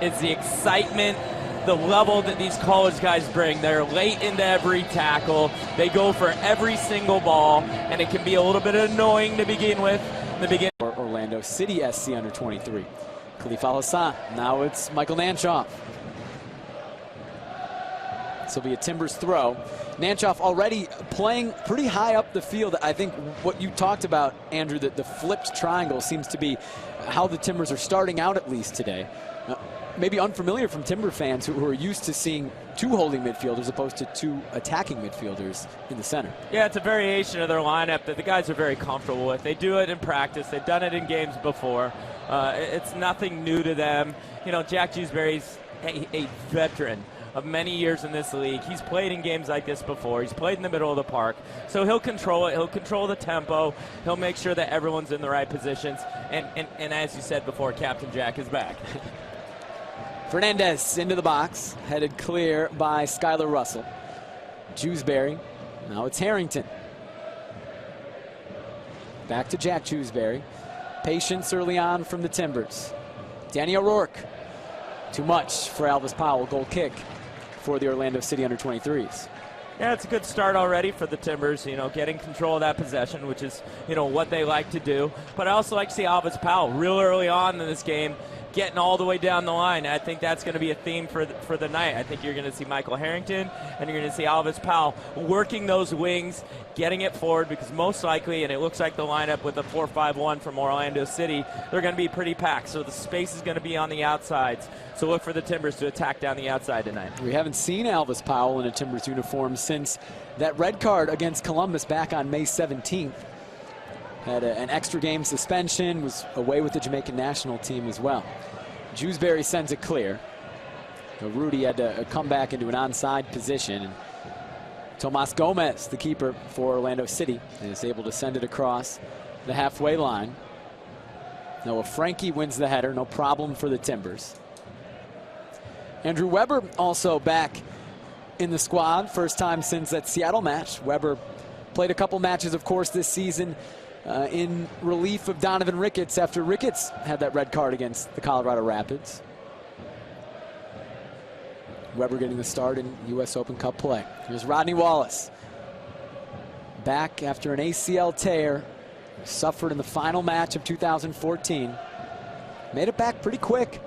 is the excitement, the level that these college guys bring. They're late into every tackle. They go for every single ball, and it can be a little bit annoying to begin with. Orlando City SC under 23. Khalif Al-Hassan. Now it's Michael Nanchoff. This will be a Timbers throw. Nanchoff already playing pretty high up the field. I think what you talked about, Andrew, that the flipped triangle seems to be how the Timbers are starting out, at least today. Maybe unfamiliar from Timber fans who are used to seeing two holding midfielders opposed to two attacking midfielders in the center. Yeah, it's a variation of their lineup that the guys are very comfortable with. They do it in practice. They've done it in games before. It's nothing new to them. You know, Jack Jewsbury's a veteran of many years in this league. He's played in games like this before. He's played in the middle of the park. So he'll control it. He'll control the tempo. He'll make sure that everyone's in the right positions. And as you said before, Captain Jack is back. Fernandez into the box, headed clear by Skylar Russell. Jewsbury, now it's Harrington. Back to Jack Jewsbury. Patience early on from the Timbers. Danny O'Rourke, too much for Alvis Powell, goal kick for the Orlando City under-23s. Yeah, it's a good start already for the Timbers, you know, getting control of that possession, which is, you know, what they like to do. But I also like to see Alvis Powell real early on in this game, getting all the way down the line. I think that's going to be a theme for the night. I think you're going to see Michael Harrington and you're going to see Alvis Powell working those wings, getting it forward, because most likely, and it looks like the lineup with the 4-5-1 from Orlando City, they're going to be pretty packed. So the space is going to be on the outsides. So look for the Timbers to attack down the outside tonight. We haven't seen Alvis Powell in a Timbers uniform since that red card against Columbus back on May 17th. Had an extra game suspension, was away with the Jamaican national team as well. Jewsbury sends it clear. Rudy had to come back into an onside position. And Tomas Gomez, the keeper for Orlando City, is able to send it across the halfway line. Noah Frankie wins the header, no problem for the Timbers. Andrew Weber also back in the squad, first time since that Seattle match. Weber played a couple matches, of course, this season. In relief of Donovan Ricketts after Ricketts had that red card against the Colorado Rapids. Weber getting the start in U.S. Open Cup play. Here's Rodney Wallace. Back after an ACL tear. Suffered in the final match of 2014. Made it back pretty quick.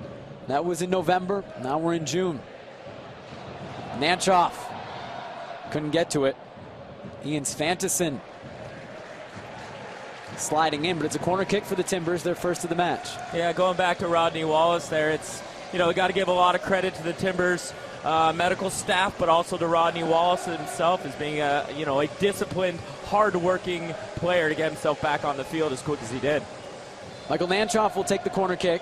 That was in November. Now we're in June. Nanchoff couldn't get to it. Ian Svanteson sliding in, but it's a corner kick for the Timbers, their first of the match. Yeah, going back to Rodney Wallace there, it's, you know, we got to give a lot of credit to the Timbers medical staff, but also to Rodney Wallace himself as being a, you know, a disciplined, hard-working player to get himself back on the field as quick as he did. Michael Nanchoff will take the corner kick.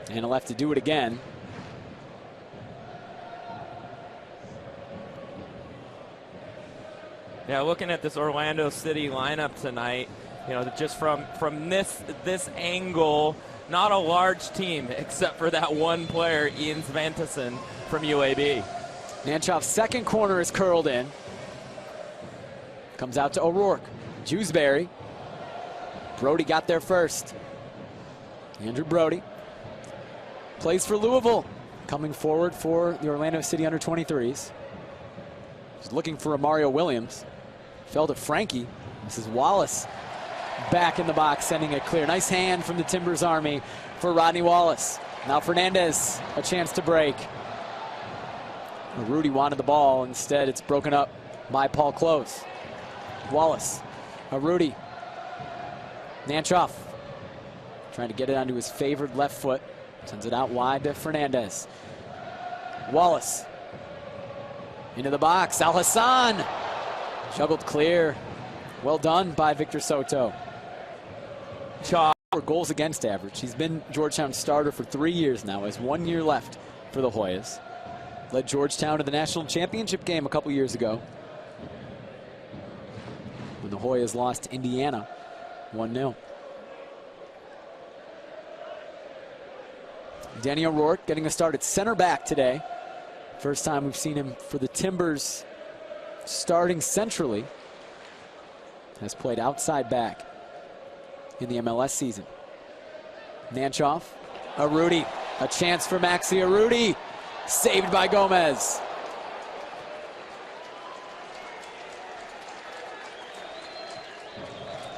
And he'll have to do it again. Yeah, looking at this Orlando City lineup tonight, you know, just from this angle, not a large team except for that one player, Ian Svanteson from UAB. Nanchoff's second corner is curled in. Comes out to O'Rourke. Jewsbury. Brody got there first. Andrew Brody plays for Louisville, coming forward for the Orlando City under-23s. He's looking for a Mario Williams. Fell to Frankie. This is Wallace back in the box, sending it clear. Nice hand from the Timbers Army for Rodney Wallace. Now Fernandez, a chance to break. Rudy wanted the ball. Instead, it's broken up by Paul Close. Wallace, Rudy. Nanchoff trying to get it onto his favored left foot. Sends it out wide to Fernandez. Wallace into the box. Al-Hassan juggled clear. Well done by Victor Soto. 4 goals against average. He's been Georgetown's starter for 3 years now. Has 1 year left for the Hoyas. Led Georgetown to the national championship game a couple years ago when the Hoyas lost to Indiana 1-0. Danny O'Rourke getting a start at center back today. First time we've seen him for the Timbers starting centrally. Has played outside back in the MLS season. Nanchoff, Arudi, a chance for Maxi Arudi, saved by Gomez.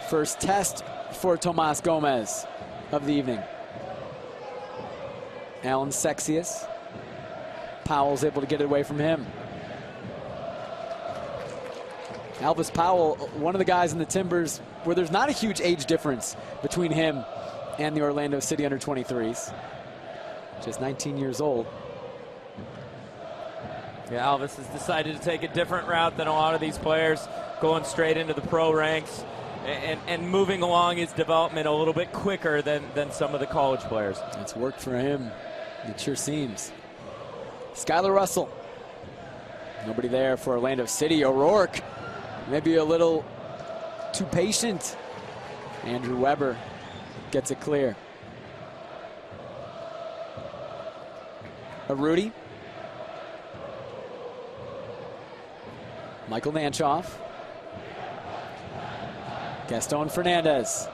First test for Tomas Gomez of the evening. Allan Sexius. Powell's able to get it away from him. Elvis Powell, one of the guys in the Timbers where there's not a huge age difference between him and the Orlando City under-23s. Just 19 years old. Yeah, Elvis has decided to take a different route than a lot of these players, going straight into the pro ranks and moving along his development a little bit quicker than some of the college players. It's worked for him. It sure seems. Skylar Russell. Nobody there for Orlando City. O'Rourke, maybe a little too patient. Andrew Weber gets it clear. Arudi. Michael Nanchoff. Gaston Fernandez.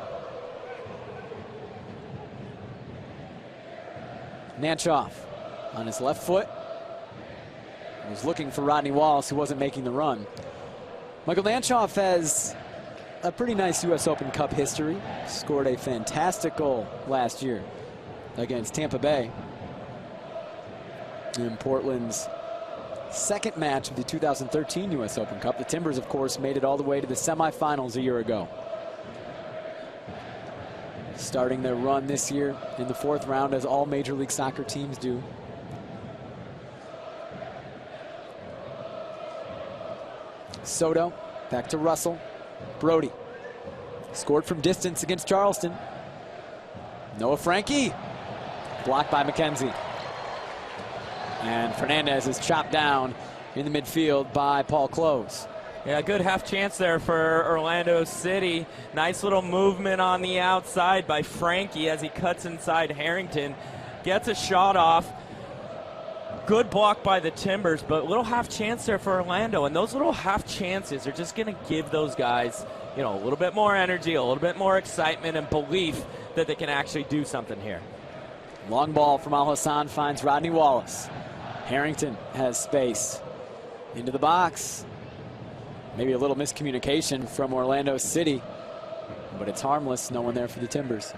Nanchoff on his left foot. Was looking for Rodney Wallace, who wasn't making the run. Michael Nanchoff has a pretty nice U.S. Open Cup history. Scored a fantastic goal last year against Tampa Bay in Portland's second match of the 2013 U.S. Open Cup. The Timbers, of course, made it all the way to the semifinals a year ago. Starting their run this year in the fourth round, as all Major League Soccer teams do. Soto, back to Russell. Brody scored from distance against Charleston. Noah Frankie, blocked by McKenzie. And Fernandez is chopped down in the midfield by Paul Close. Yeah, good half chance there for Orlando City. Nice little movement on the outside by Frankie as he cuts inside Harrington. Gets a shot off. Good block by the Timbers, but a little half chance there for Orlando. And those little half chances are just going to give those guys, you know, a little bit more energy, a little bit more excitement and belief that they can actually do something here. Long ball from Al Hassan finds Rodney Wallace. Harrington has space into the box. Maybe a little miscommunication from Orlando City, but it's harmless. No one there for the Timbers.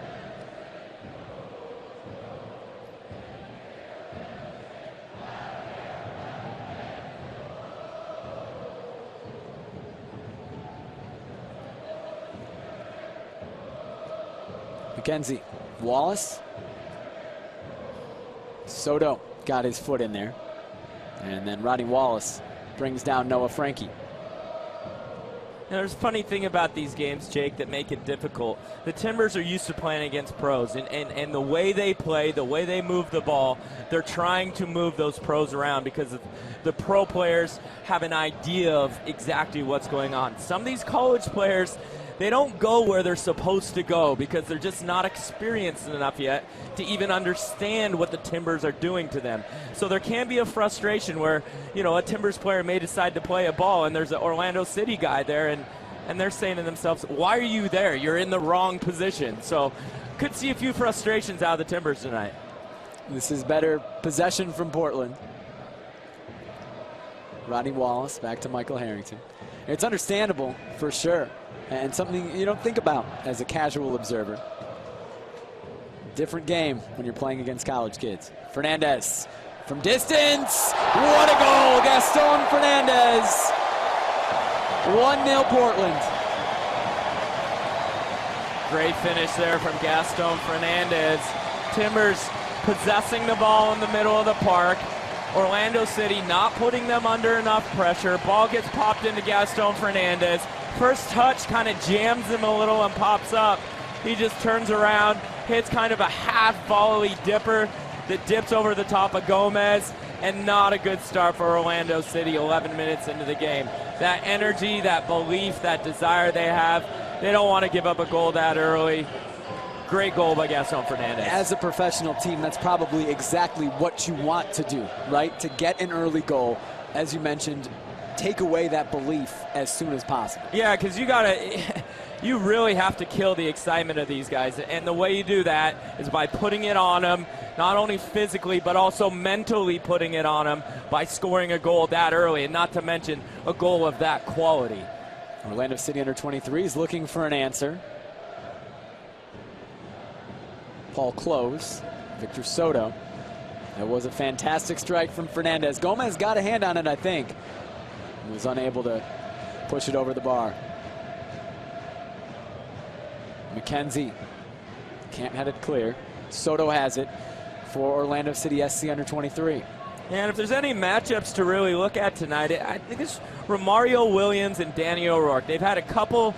McKenzie, Wallace. Soto got his foot in there. And then Rodney Wallace brings down Noah Frankie. There's a funny thing about these games, Jake, that make it difficult. The Timbers are used to playing against pros, and the way they play, the way they move the ball, they're trying to move those pros around because the pro players have an idea of exactly what's going on. Some of these college players, they don't go where they're supposed to go because they're just not experienced enough yet to even understand what the Timbers are doing to them. So there can be a frustration where, you know, a Timbers player may decide to play a ball and there's an Orlando City guy there and they're saying to themselves, why are you there? You're in the wrong position. So could see a few frustrations out of the Timbers tonight. This is better possession from Portland. Rodney Wallace back to Michael Harrington. It's understandable for sure, and something you don't think about as a casual observer. Different game when you're playing against college kids. Fernandez from distance. What a goal, Gaston Fernandez. 1-0 Portland. Great finish there from Gaston Fernandez. Timbers possessing the ball in the middle of the park. Orlando City not putting them under enough pressure. Ball gets popped into Gaston Fernandez. First touch kind of jams him a little and pops up. He just turns around, hits kind of a half volley dipper that dips over the top of Gomez, and not a good start for Orlando City 11 minutes into the game. That energy, that belief, that desire they have, they don't want to give up a goal that early. Great goal by Gaston Fernandez. As a professional team, that's probably exactly what you want to do, right? To get an early goal, as you mentioned, take away that belief as soon as possible. Yeah, because you you really have to kill the excitement of these guys. And the way you do that is by putting it on them, not only physically but also mentally putting it on them by scoring a goal that early, and not to mention a goal of that quality. Orlando City under 23 is looking for an answer. Paul Close, Victor Soto. That was a fantastic strike from Fernandez. Gomez got a hand on it, I think. Was unable to push it over the bar. McKenzie can't head it clear. Soto has it for Orlando City SC under 23. And if there's any matchups to really look at tonight, I think it's Romario Williams and Danny O'Rourke. They've had a couple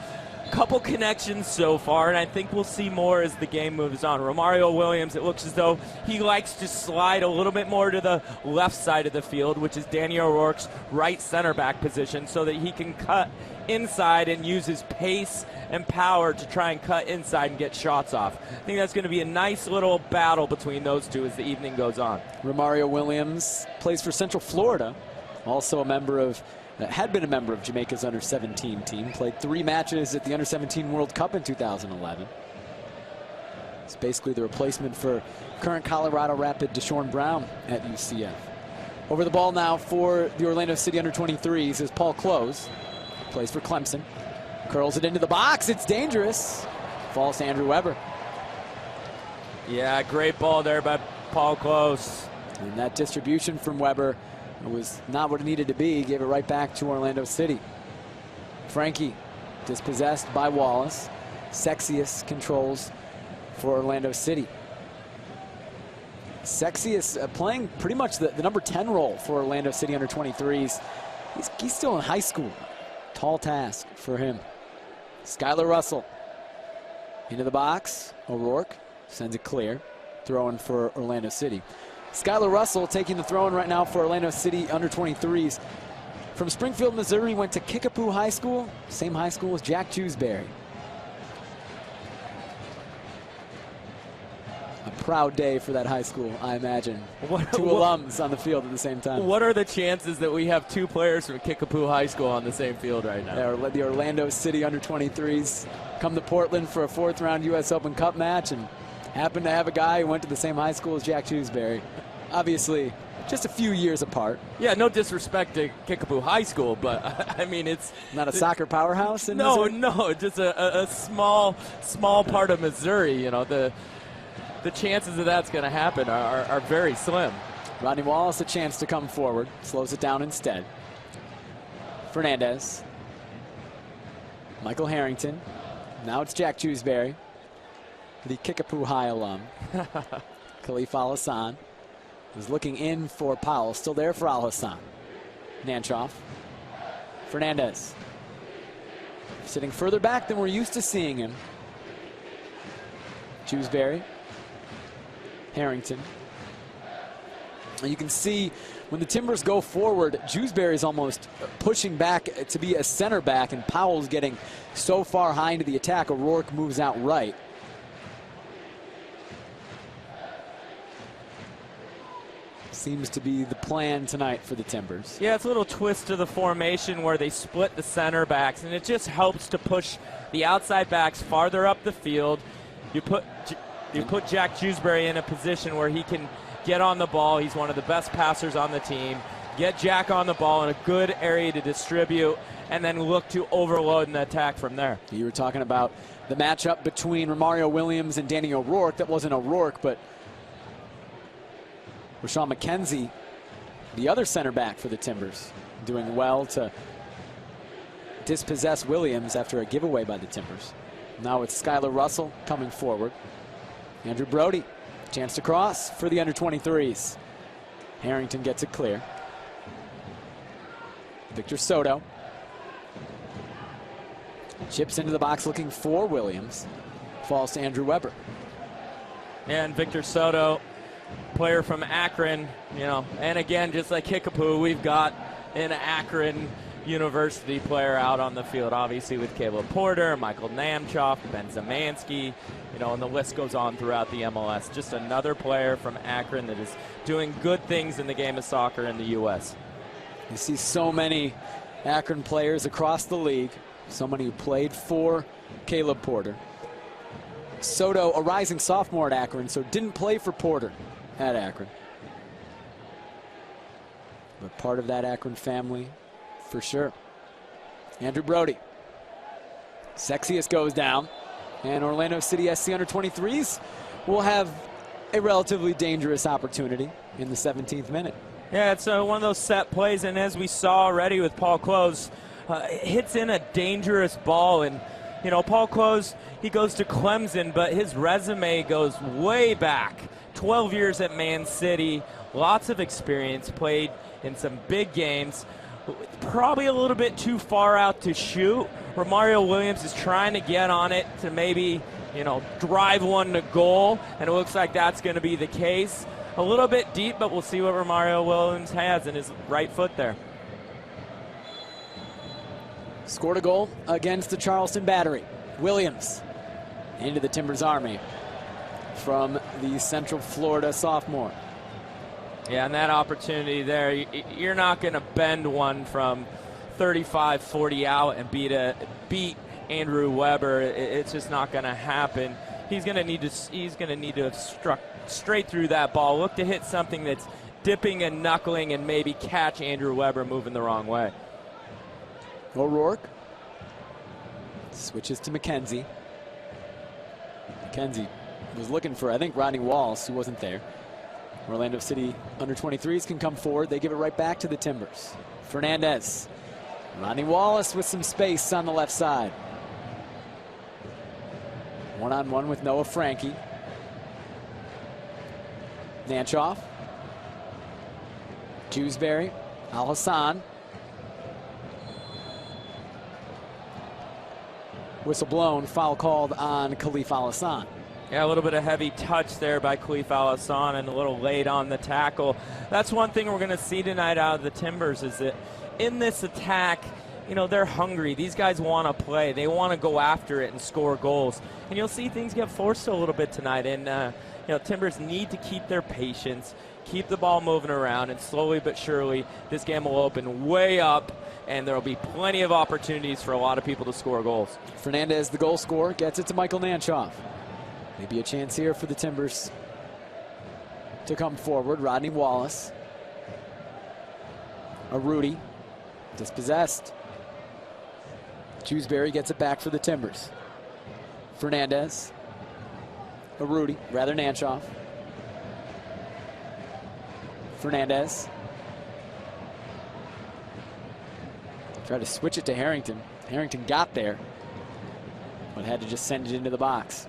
connections so far, and I think we'll see more as the game moves on. Romario Williams, it looks as though he likes to slide a little bit more to the left side of the field, which is Danny O'Rourke's right center back position, so that he can cut inside and use his pace and power to try and cut inside and get shots off. I think that's going to be a nice little battle between those two as the evening goes on. Romario Williams plays for Central Florida, also a member of had been a member of Jamaica's under-17 team, played 3 matches at the under-17 World Cup in 2011. It's basically the replacement for current Colorado Rapid Deshaun Brown at UCF. Over the ball now for the Orlando City under-23s is Paul Close. Plays for Clemson. Curls it into the box. It's dangerous. Falls to Andrew Weber. Yeah, great ball there by Paul Close. And that distribution from Weber was not what it needed to be. Gave it right back to Orlando City. Frankie dispossessed by Wallace. Sexius controls for Orlando City. Sexius playing pretty much the number 10 role for Orlando City under 23s. He's still in high school. Tall task for him. Skylar Russell into the box. O'Rourke sends it clear. Throwing for Orlando City. Skylar Russell taking the throw-in right now for Orlando City under 23s. From Springfield, Missouri, went to Kickapoo High School. Same high school as Jack Jewsbury. A proud day for that high school, I imagine. Two alums on the field at the same time. What are the chances that we have 2 players from Kickapoo High School on the same field right now? Yeah, the Orlando City under 23s come to Portland for a 4th round U.S. Open Cup match and happen to have a guy who went to the same high school as Jack Jewsbury. Obviously, just a few years apart. Yeah, no disrespect to Kickapoo High School, but I mean, it's not a soccer powerhouse in Missouri? No, just a small part of Missouri. You know, the chances of that's going to happen are very slim. Rodney Wallace a chance to come forward, slows it down instead. Fernandez, Michael Harrington. Now it's Jack Jewsbury, the Kickapoo High alum. Khalif Al-Hassan is looking in for Powell. Still there for Al-Hassan. Nanchoff. Fernandez. Sitting further back than we're used to seeing him. Jewsbury. Harrington. And you can see when the Timbers go forward, Jewsbury is almost pushing back to be a center back, and Powell's getting so far high into the attack. O'Rourke moves out right. Seems to be the plan tonight for the Timbers. Yeah, it's a little twist to the formation where they split the center backs, and it just helps to push the outside backs farther up the field. You put Jack Jewsbury in a position where he can get on the ball. He's one of the best passers on the team. Get Jack on the ball in a good area to distribute, and then look to overload and attack from there. You were talking about the matchup between Romario Williams and Danny O'Rourke. That wasn't O'Rourke, but Rashawn McKenzie, the other center back for the Timbers, doing well to dispossess Williams after a giveaway by the Timbers. Now it's Skylar Russell coming forward. Andrew Brody, chance to cross for the under-23s. Harrington gets it clear. Victor Soto chips into the box looking for Williams. Falls to Andrew Weber. And Victor Soto, player from Akron, you know, and again, just like Kickapoo, we've got an Akron University player out on the field, obviously with Caleb Porter, Michael Nanchoff, Ben Zemansky, you know, and the list goes on throughout the MLS. Just another player from Akron that is doing good things in the game of soccer in the U.S. You see so many Akron players across the league. someone who played for Caleb Porter. Soto, a rising sophomore at Akron, so didn't play for Porter at Akron. But part of that Akron family for sure. Andrew Brody. Sexiest goes down. And Orlando City SC under 23s will have a relatively dangerous opportunity in the 17th minute. Yeah, it's one of those set plays, and as we saw already with Paul Close, hits in a dangerous ball. And, you know, Paul Close, he goes to Clemson, but his resume goes way back. 12 years at Man City, lots of experience, played in some big games. Probably a little bit too far out to shoot. Romario Williams is trying to get on it to maybe, you know, drive one to goal, and it looks like that's going to be the case. A little bit deep, but we'll see what Romario Williams has in his right foot there. Scored a goal against the Charleston Battery. Williams into the Timbers Army from the Central Florida sophomore. Yeah, and that opportunity there, you're not going to bend one from 35-40 out and beat Andrew Weber. It's just not going to happen. He's going to need to have struck straight through that ball. Look to hit something that's dipping and knuckling and maybe catch Andrew Weber moving the wrong way. O'Rourke switches to McKenzie. McKenzie was looking for, I think, Rodney Wallace, who wasn't there. Orlando City under 23s can come forward. They give it right back to the Timbers. Fernandez. Rodney Wallace with some space on the left side. One-on-one with Noah Frankie. Nanchoff. Jewsbury. Al Hassan. Whistle blown. Foul called on Khalif Al Hassan. Yeah, a little bit of heavy touch there by Khalif Al Hassan and a little late on the tackle. That's one thing we're going to see tonight out of the Timbers is that in this attack, you know, they're hungry. These guys want to play. They want to go after it and score goals. And you'll see things get forced a little bit tonight. And, you know, Timbers need to keep their patience, keep the ball moving around, and slowly but surely this game will open way up, and there will be plenty of opportunities for a lot of people to score goals. Fernandez, the goal scorer, gets it to Michael Nanchoff. Maybe a chance here for the Timbers to come forward. Rodney Wallace. A Rudy. Dispossessed. Jewsbury gets it back for the Timbers. Fernandez. A Rudy. Rather Nanchoff. Fernandez. Tried to switch it to Harrington. Harrington got there, but had to just send it into the box.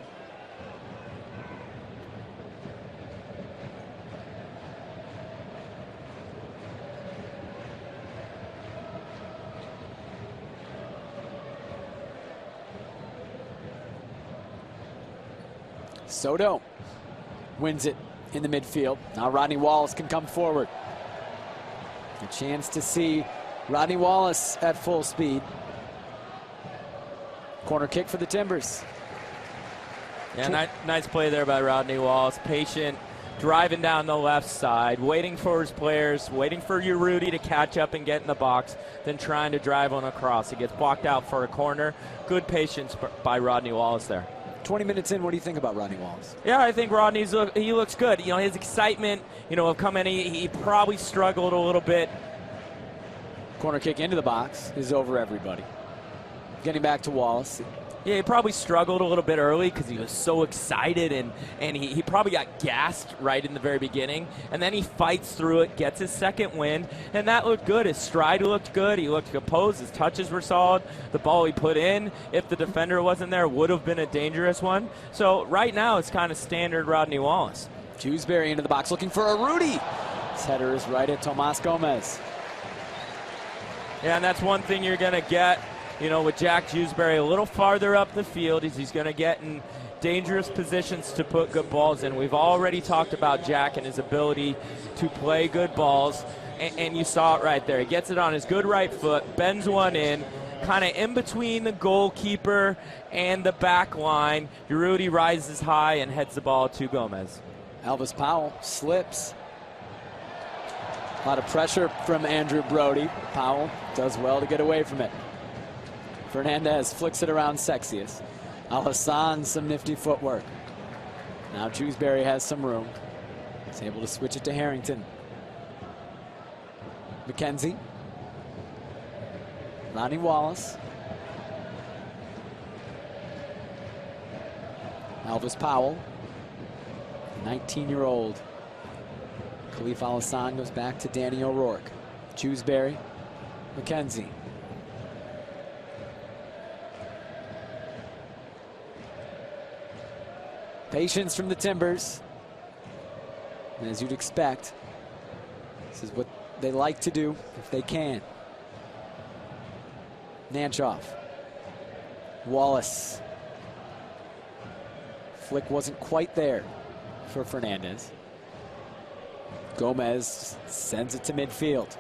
Soto wins it in the midfield. Now Rodney Wallace can come forward. A chance to see Rodney Wallace at full speed. Corner kick for the Timbers. Yeah, nice play there by Rodney Wallace. Patient, driving down the left side, waiting for his players, waiting for your Rudy to catch up and get in the box, then trying to drive on across. He gets blocked out for a corner. Good patience by Rodney Wallace there. 20 minutes in, what do you think about Rodney Wallace? Yeah, I think he looks good. You know, his excitement, you know, of coming in, he probably struggled a little bit. Corner kick into the box is over everybody. Getting back to Wallace. Yeah, he probably struggled a little bit early because he was so excited, and he probably got gassed right in the very beginning. And then he fights through it, gets his second wind, and that looked good. His stride looked good. He looked composed. His touches were solid. The ball he put in, if the defender wasn't there, would have been a dangerous one. So right now it's kind of standard Rodney Wallace. Jewsbury into the box looking for a Rudy. His header is right at Tomas Gomez. Yeah, and that's one thing you're going to get, you know, with Jack Jewsbury a little farther up the field. He's going to get in dangerous positions to put good balls in. We've already talked about Jack and his ability to play good balls, and you saw it right there. He gets it on his good right foot, bends one in, kind of in between the goalkeeper and the back line. Rudy rises high and heads the ball to Gomez. Elvis Powell slips. A lot of pressure from Andrew Brody. Powell does well to get away from it. Fernandez flicks it around Sexius. Alhassan, some nifty footwork. Now Jewsbury has some room. He's able to switch it to Harrington. McKenzie. Lonnie Wallace. Elvis Powell, 19-year-old. Khalif Al-Hassan goes back to Danny O'Rourke. Jewsbury, McKenzie. Patience from the Timbers. And as you'd expect, this is what they like to do if they can. Nanchoff. Wallace. Flick wasn't quite there for Fernandez. Gomez sends it to midfield.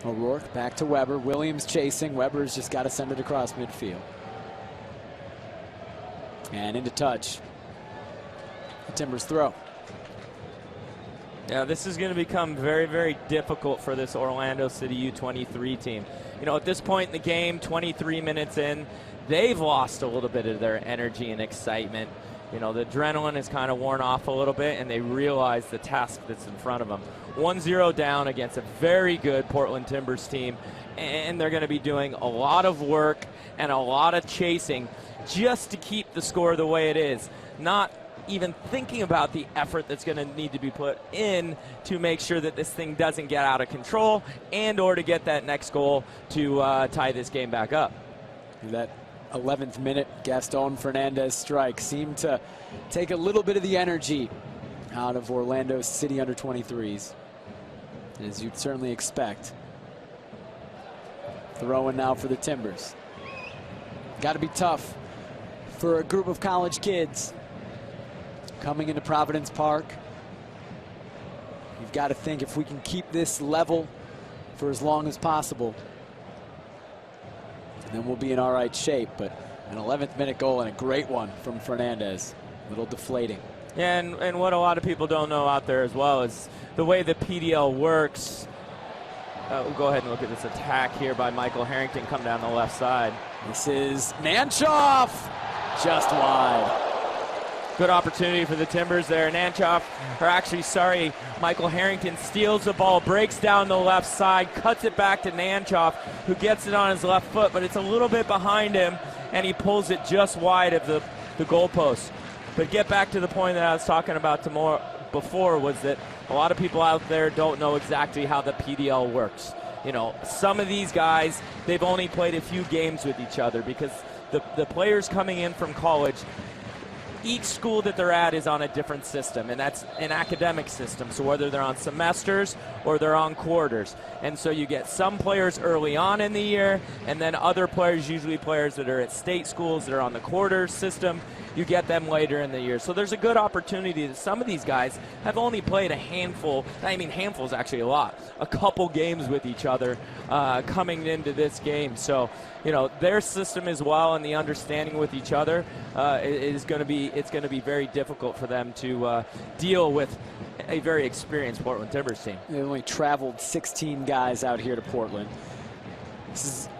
O'Rourke back to Weber. Williams chasing. Weber's just got to send it across midfield. And into touch. The Timbers throw. Yeah, this is going to become very, very difficult for this Orlando City U23 team. You know, at this point in the game, 23 minutes in, they've lost a little bit of their energy and excitement. You know, the adrenaline is kind of worn off a little bit, and they realize the task that's in front of them. 1-0 down against a very good Portland Timbers team, and they're going to be doing a lot of work and a lot of chasing just to keep the score the way it is, not even thinking about the effort that's going to need to be put in to make sure that this thing doesn't get out of control and or to get that next goal to tie this game back up. That 11th minute Gaston Fernandez strike seemed to take a little bit of the energy out of Orlando City under 23s, as you'd certainly expect. Throwing now for the Timbers. Got to be tough for a group of college kids coming into Providence Park. You've got to think, if we can keep this level for as long as possible, then we'll be in all right shape. But an 11th minute goal and a great one from Fernandez. A little deflating. Yeah, and what a lot of people don't know out there as well is the way the PDL works. We'll go ahead and look at this attack here by Michael Harrington come down the left side. This is Nanchoff, just wide. Good opportunity for the Timbers there. Nanchoff, or actually, sorry, Michael Harrington steals the ball, breaks down the left side, cuts it back to Nanchoff, who gets it on his left foot, but it's a little bit behind him, and he pulls it just wide of the goalpost. But get back to the point that I was talking about before, was that a lot of people out there don't know exactly how the PDL works. You know, some of these guys, they've only played a few games with each other because the players coming in from college, each school that they're at is on a different system, and that's an academic system. So whether they're on semesters or they're on quarters. And so you get some players early on in the year, and then other players, usually players that are at state schools that are on the quarter system, you get them later in the year. So there's a good opportunity that some of these guys have only played a handful, I mean handful is actually a lot, a couple games with each other coming into this game. So, you know, their system as well and the understanding with each other it's going to be very difficult for them to deal with a very experienced Portland Timbers team. They've only traveled 16 guys out here to Portland.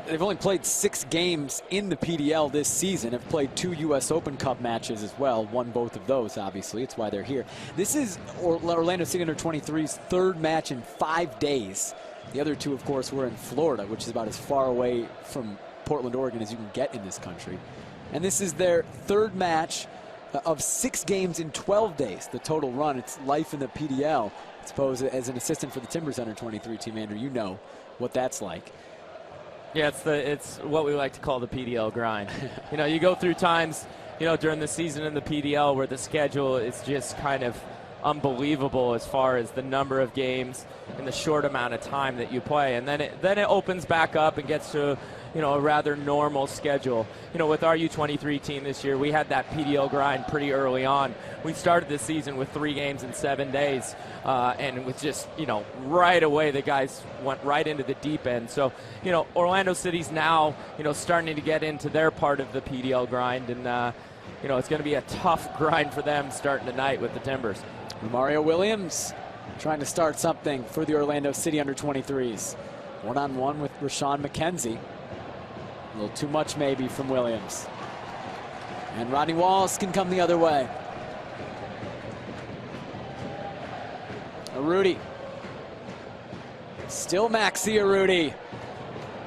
They've only played 6 games in the PDL this season. Have played 2 U.S. Open Cup matches as well. Won both of those, obviously. It's why they're here. This is Orlando City under 23's 3rd match in 5 days. The other 2, of course, were in Florida, which is about as far away from Portland, Oregon as you can get in this country. And this is their 3rd match of 6 games in 12 days. The total run. It's life in the PDL. I suppose as an assistant for the Timbers under 23 team, Andrew, you know what that's like. Yeah, it's what we like to call the PDL grind. You know, you go through times, you know, during the season in the PDL where the schedule is just kind of unbelievable as far as the number of games in the short amount of time that you play, and then it opens back up and gets to, you know, a rather normal schedule. You know, with our U23 team this year, we had that PDL grind pretty early on. We started the season with 3 games in 7 days, and it was just, you know, right away the guys went right into the deep end. So, you know, Orlando City's now, you know, starting to get into their part of the PDL grind, and you know, it's going to be a tough grind for them starting tonight with the Timbers. Mario Williams trying to start something for the Orlando City under 23s. One-on-one with Rashawn McKenzie. A little too much maybe from Williams. And Rodney Wallace can come the other way. Arudi. Still Maxi Arudi.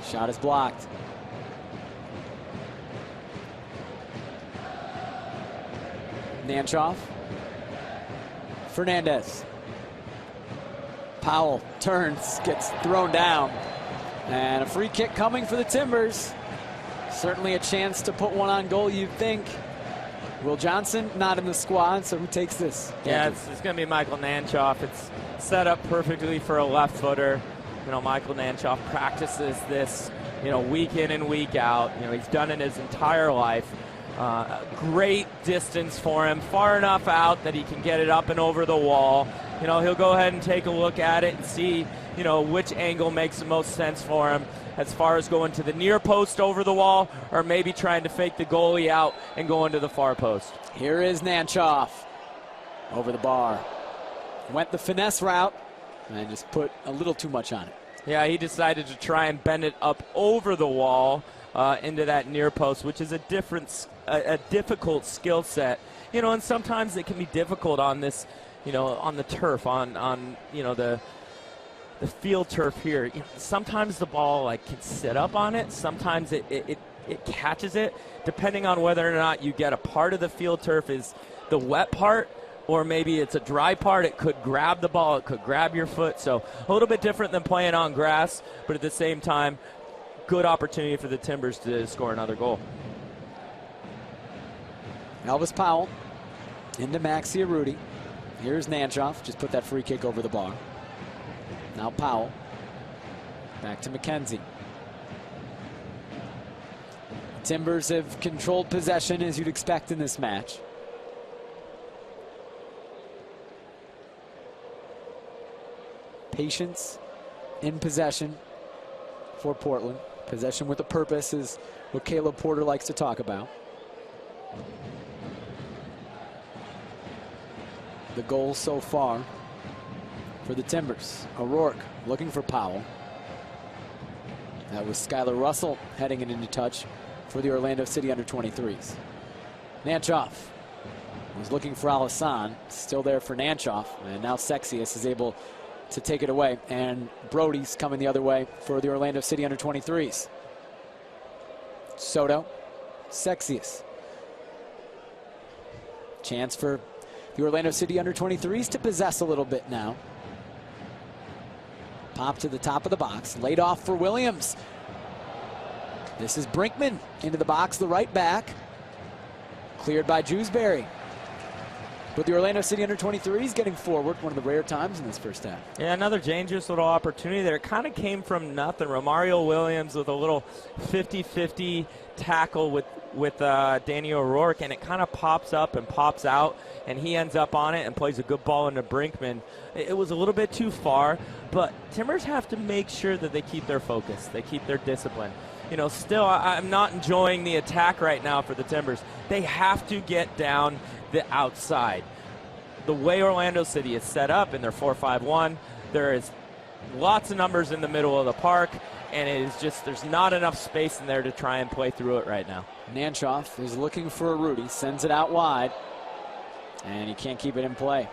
Shot is blocked. Nanchoff. Fernandez. Powell turns, gets thrown down. And a free kick coming for the Timbers. Certainly a chance to put one on goal, you'd think. Will Johnson not in the squad, so who takes this? Yeah, it's going to be Michael Nanchoff. It's set up perfectly for a left footer. You know, Michael Nanchoff practices this, you know, week in and week out. You know, he's done it his entire life. Great distance for him, far enough out that he can get it up and over the wall. You know, he'll go ahead and take a look at it and see, you know, which angle makes the most sense for him as far as going to the near post over the wall or maybe trying to fake the goalie out and go into the far post. Here is Nanchoff over the bar. Went the finesse route and just put a little too much on it. Yeah, he decided to try and bend it up over the wall into that near post, which is a difficult skill set. You know, and sometimes it can be difficult on this, you know, on the turf, on you know, the field turf here. You know, sometimes the ball like can sit up on it. Sometimes it catches it, depending on whether or not you get a part of the field turf is the wet part, or maybe it's a dry part. It could grab the ball, it could grab your foot. So a little bit different than playing on grass, but at the same time, good opportunity for the Timbers to score another goal. Elvis Powell into Maxi Arudi. Here's Nanchoff, just put that free kick over the bar. Now Powell, back to McKenzie. Timbers have controlled possession as you'd expect in this match. Patience in possession for Portland. Possession with a purpose is what Caleb Porter likes to talk about. The goal so far for the Timbers. O'Rourke looking for Powell. That was Skylar Russell heading it into touch for the Orlando City under-23s. Nanchoff was looking for Alassane. Still there for Nanchoff. And now Sexius is able to take it away. And Brody's coming the other way for the Orlando City under-23s. Soto, Sexius. Chance for the Orlando City under-23s to possess a little bit now. Pop to the top of the box. Laid off for Williams. This is Brinkman into the box, the right back. Cleared by Jewsbury. But the Orlando City under-23s getting forward, one of the rare times in this first half. Yeah, another dangerous little opportunity there. It kind of came from nothing. Romario Williams with a little 50-50 tackle with Danny O'Rourke, and it kind of pops up and pops out, and he ends up on it and plays a good ball into Brinkman. It was a little bit too far, but Timbers have to make sure that they keep their focus, they keep their discipline. You know, still, I'm not enjoying the attack right now for the Timbers. They have to get down the outside. The way Orlando City is set up in their 4-5-1, there is lots of numbers in the middle of the park, and it is just, there's not enough space in there to try and play through it right now. Nanchoff is looking for Arudi, sends it out wide, and he can't keep it in play.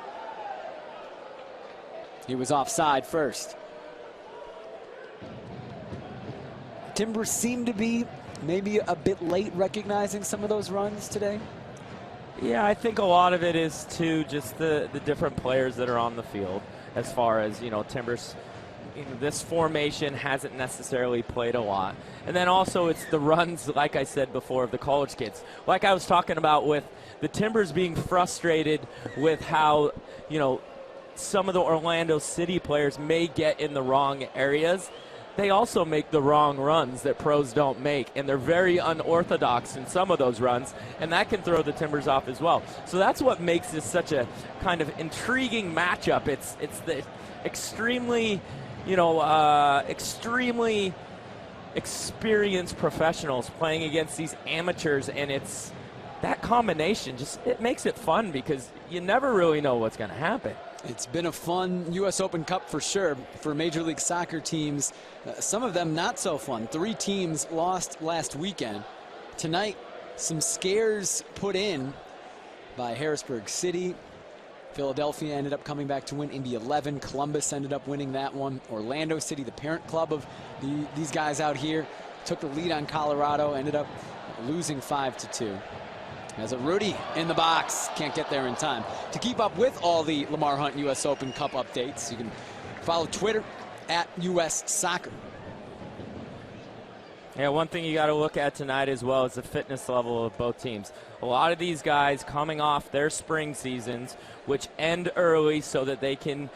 He was offside first. Timbers seem to be maybe a bit late recognizing some of those runs today. Yeah, I think a lot of it is to just the different players that are on the field. As far as, you know, Timbers, you know, this formation hasn't necessarily played a lot. And then also it's the runs, like I said before, of the college kids. Like I was talking about with the Timbers being frustrated with how, you know, some of the Orlando City players may get in the wrong areas. They also make the wrong runs that pros don't make, and they're very unorthodox in some of those runs, and that can throw the Timbers off as well. So that's what makes this such a kind of intriguing matchup. It's the extremely, you know, extremely experienced professionals playing against these amateurs, and it's that combination just, it makes it fun because you never really know what's going to happen. It's been a fun U.S. Open Cup for sure for Major League Soccer teams. Some of them not so fun. 3 teams lost last weekend. Tonight, some scares put in by Harrisburg City. Philadelphia ended up coming back to win Indy 11. Columbus ended up winning that one. Orlando City, the parent club of these guys out here, took the lead on Colorado, ended up losing 5-2. As a Rudy in the box, can't get there in time. To keep up with all the Lamar Hunt U.S. Open Cup updates, you can follow Twitter at US Soccer. Yeah, one thing you got to look at tonight as well is the fitness level of both teams. A lot of these guys coming off their spring seasons, which end early so that they can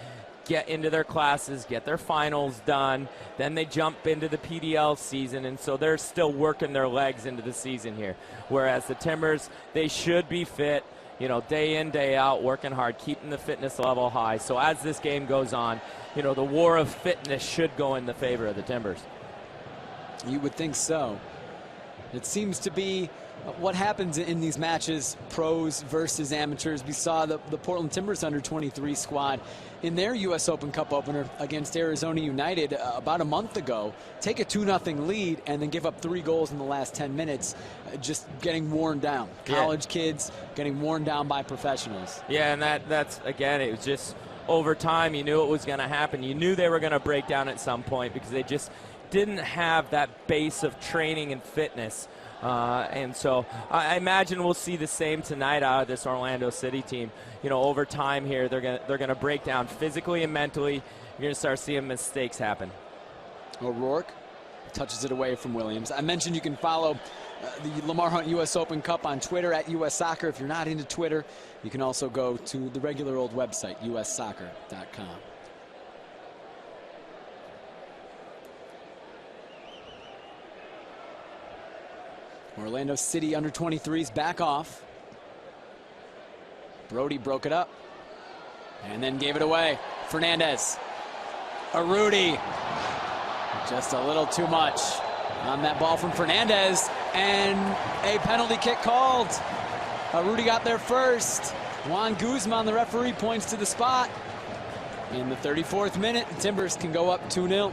get into their classes, get their finals done, then they jump into the PDL season, and so they're still working their legs into the season here. Whereas the Timbers, they should be fit, you know, day in, day out, working hard, keeping the fitness level high. So as this game goes on, you know, the war of fitness should go in the favor of the Timbers. You would think so. It seems to be what happens in these matches, pros versus amateurs. We saw the Portland Timbers under-23 squad in their U.S. Open Cup opener against Arizona United about a month ago take a 2-0 lead and then give up 3 goals in the last 10 minutes, just getting worn down. College kids getting worn down by professionals. Yeah, and that's again, it was just over time. You knew it was going to happen. You knew they were going to break down at some point because they just didn't have that base of training and fitness. And so I imagine we'll see the same tonight out of this Orlando City team. You know, over time here, they're gonna break down physically and mentally. You're gonna start seeing mistakes happen. O'Rourke touches it away from Williams. I mentioned you can follow the Lamar Hunt U.S. Open Cup on Twitter at US Soccer. If you're not into Twitter, you can also go to the regular old website, ussoccer.com. Orlando City under-23s back off. Brody broke it up and then gave it away. Fernandez. Rudy. Just a little too much on that ball from Fernandez, and a penalty kick called. Rudy got there first. Juan Guzman, the referee, points to the spot. In the 34th minute, the Timbers can go up 2-0.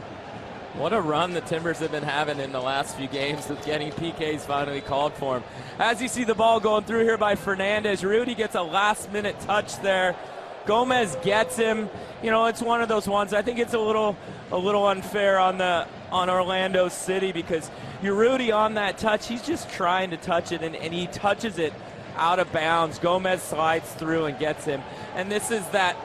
What a run the Timbers have been having in the last few games with getting PKs finally called for them. As you see the ball going through here by Fernandez, Rudy gets a last-minute touch there. Gomez gets him. You know, it's one of those ones. I think it's a little unfair on Orlando City because you're Rudy on that touch. He's just trying to touch it, and he touches it out of bounds. Gomez slides through and gets him. And this is that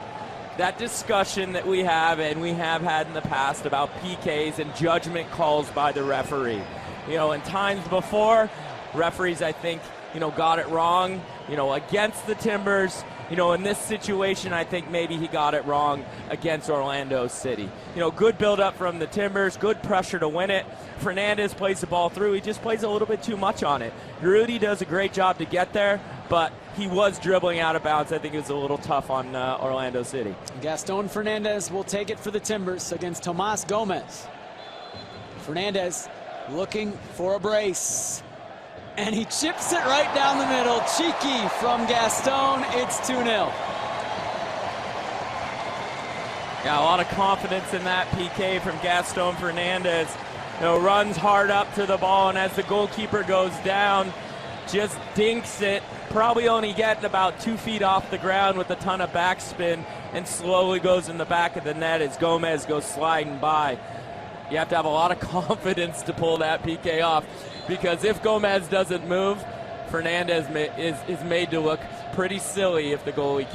discussion that we have and we have had in the past about PKs and judgment calls by the referee. You know, in times before, referees, I think, you know, got it wrong, you know, against the Timbers. You know, in this situation, I think maybe he got it wrong against Orlando City. You know, good build-up from the Timbers, good pressure to win it. Fernandez plays the ball through. He just plays a little bit too much on it. Rudy does a great job to get there, but he was dribbling out of bounds. I think it was a little tough on Orlando City. Gaston Fernandez will take it for the Timbers against Tomas Gomez. Fernandez looking for a brace. And he chips it right down the middle. Cheeky from Gaston. It's 2-0. Yeah, a lot of confidence in that PK from Gaston Fernandez. You know, runs hard up to the ball, and as the goalkeeper goes down, just dinks it. Probably only getting about 2 feet off the ground with a ton of backspin, and slowly goes in the back of the net as Gomez goes sliding by. You have to have a lot of confidence to pull that PK off, because if Gomez doesn't move, Fernandez is made to look pretty silly if the goalie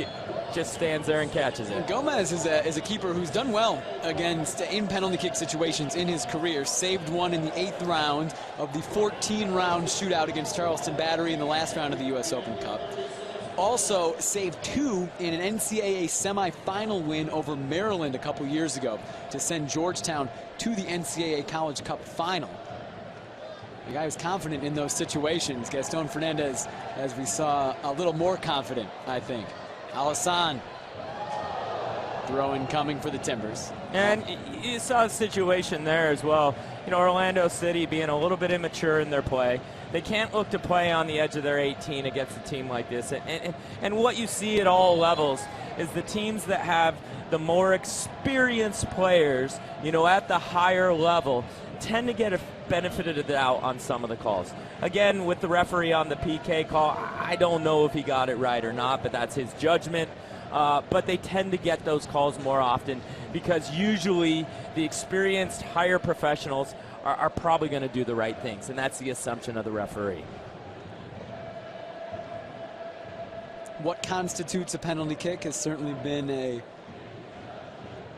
just stands there and catches it. Gomez is a keeper who's done well in penalty kick situations in his career. Saved one in the 8th round of the 14-round shootout against Charleston Battery in the last round of the U.S. Open Cup. Also saved 2 in an NCAA semifinal win over Maryland a couple years ago to send Georgetown to the NCAA College Cup final. The guy was confident in those situations. Gaston Fernandez, as we saw, a little more confident, I think. Alassane, throw-in coming for the Timbers. And you saw a situation there as well. You know, Orlando City being a little bit immature in their play. They can't look to play on the edge of their 18 against a team like this. And what you see at all levels is the teams that have the more experienced players, at the higher level, tend to get a benefit of the doubt on some of the calls. Again, with the referee on the PK call, I don't know if he got it right or not, but that's his judgment. But they tend to get those calls more often because usually the experienced higher professionals are probably going to do the right things, and that's the assumption of the referee. What constitutes a penalty kick has certainly been a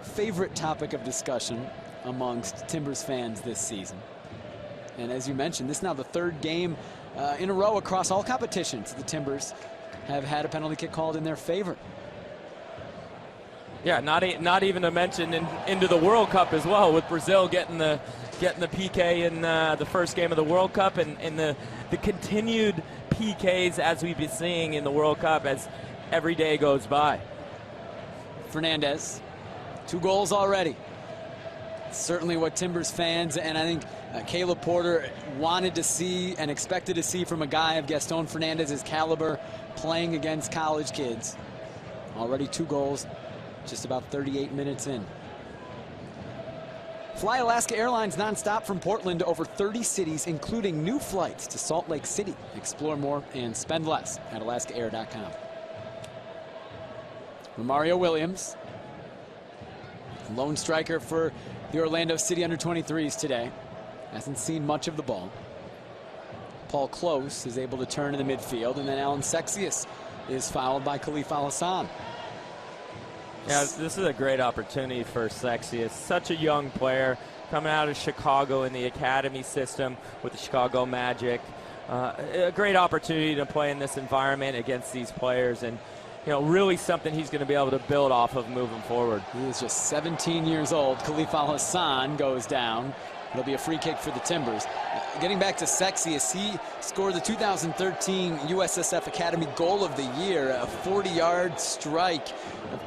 favorite topic of discussion amongst Timbers fans this season. And as you mentioned, this is now the third game in a row across all competitions. The Timbers have had a penalty kick called in their favor. Yeah, not even to mention into the World Cup as well, with Brazil getting the PK in the first game of the World Cup, and the continued PKs as we've been seeing in the World Cup as every day goes by. Fernandez, 2 goals already. Certainly what Timbers fans, and I think Caleb Porter, wanted to see and expected to see from a guy of Gaston Fernandez's caliber playing against college kids. Already 2 goals, just about 38 minutes in. Fly Alaska Airlines nonstop from Portland to over 30 cities, including new flights to Salt Lake City. Explore more and spend less at alaskaair.com. Romario Williams, lone striker for the Orlando City under-23s today. Hasn't seen much of the ball. Paul Close is able to turn in the midfield, and then Alan Sexius is fouled by Khalif Al-Hassan. Yeah, this is a great opportunity for Sexius. Such a young player coming out of Chicago in the academy system with the Chicago Magic. A great opportunity to play in this environment against these players, and really something he's going to be able to build off of moving forward. He is just 17 years old. Khalif Al-Hassan goes down. It'll be a free kick for the Timbers. Getting back to Sexius, he scored the 2013 USSF Academy Goal of the Year, a 40-yard strike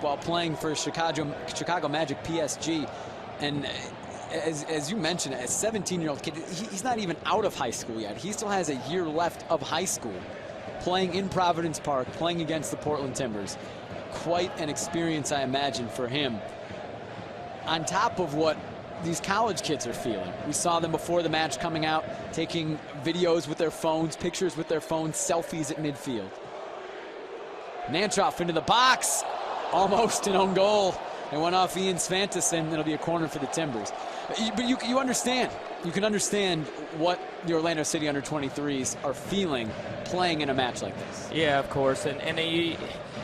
while playing for Chicago Magic PSG. And as you mentioned, a 17-year-old kid, he's not even out of high school yet. He still has a year left of high school, playing in Providence Park, playing against the Portland Timbers. Quite an experience, I imagine, for him. On top of what these college kids are feeling. We saw them before the match coming out, taking videos with their phones, pictures with their phones, selfies at midfield. Nanchoff into the box, almost an own goal. It went off Ian Svantesson. It'll be a corner for the Timbers. But you understand. You can understand what the Orlando City under-23s are feeling playing in a match like this. Yeah, of course. And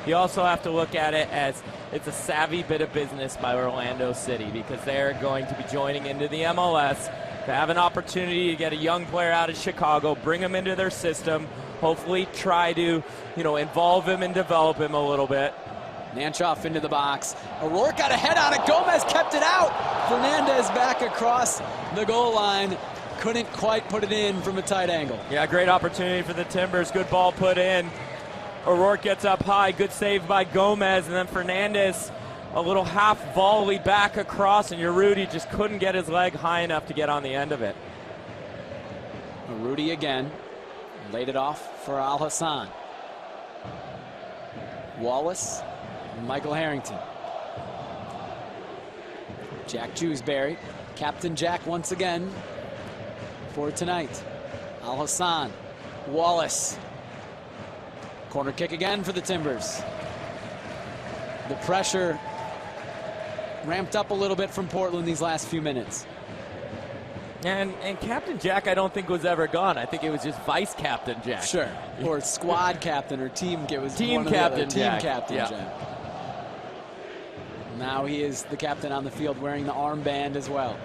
you also have to look at it as it's a savvy bit of business by Orlando City, because they're going to be joining into the MLS to have an opportunity to get a young player out of Chicago, bring him into their system, hopefully try to, involve him and develop him a little bit. Nanchoff into the box. O'Rourke got a head on it. Gomez kept it out. Fernandez back across the goal line. Couldn't quite put it in from a tight angle. Yeah, great opportunity for the Timbers. Good ball put in. O'Rourke gets up high. Good save by Gomez. And then Fernandez, a little half volley back across, and Urruti just couldn't get his leg high enough to get on the end of it. Urruti again. Laid it off for Al-Hassan. Wallace. Michael Harrington. Jack Jewsbury. Captain Jack once again for tonight. Al-Hassan. Wallace. Corner kick again for the Timbers. The pressure ramped up a little bit from Portland these last few minutes. And Captain Jack, I don't think was ever gone. I think it was just Vice Captain Jack. Sure. Or squad captain or team. It was Team Captain Jack. Team Captain Jack. Now he is the captain on the field wearing the armband as well.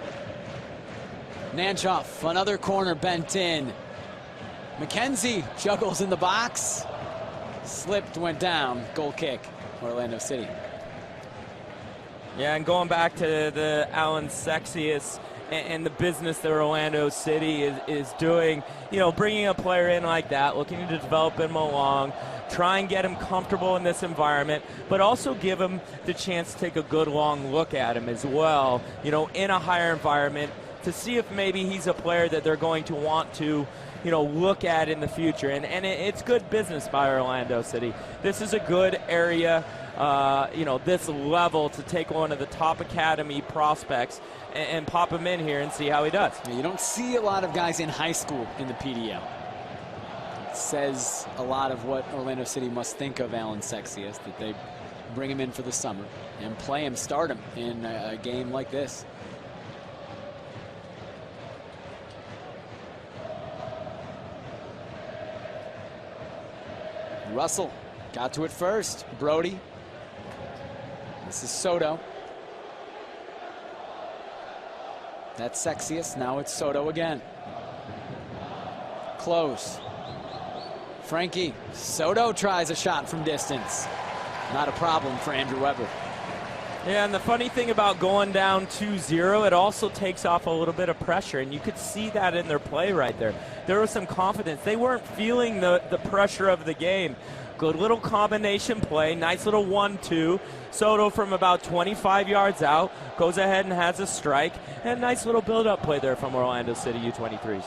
Nanchoff, another corner bent in. McKenzie juggles in the box. Slipped, went down. Goal kick, Orlando City. Yeah, and going back to the Alan Sexius and the business that Orlando City is doing, bringing a player in like that, looking to develop him along, try and get him comfortable in this environment, but also give him the chance to take a good long look at him as well, in a higher environment, to see if maybe he's a player that they're going to want to, look at in the future. And it's good business by Orlando City. This is a good area, this level to take one of the top academy prospects and pop him in here and see how he does. You don't see a lot of guys in high school in the PDL. It says a lot of what Orlando City must think of Allan Sexius, that they bring him in for the summer and play him, start him in a game like this. Russell got to it first. Brody. This is Soto. That's Sexius. Now it's Soto again. Close. Frankie. Soto tries a shot from distance. Not a problem for Andrew Weber. Yeah, and the funny thing about going down 2-0, it also takes off a little bit of pressure, and you could see that in their play right there. There was some confidence. They weren't feeling the pressure of the game. Good little combination play, nice little 1-2. Soto from about 25 yards out goes ahead and has a strike, and nice little build-up play there from Orlando City U23s.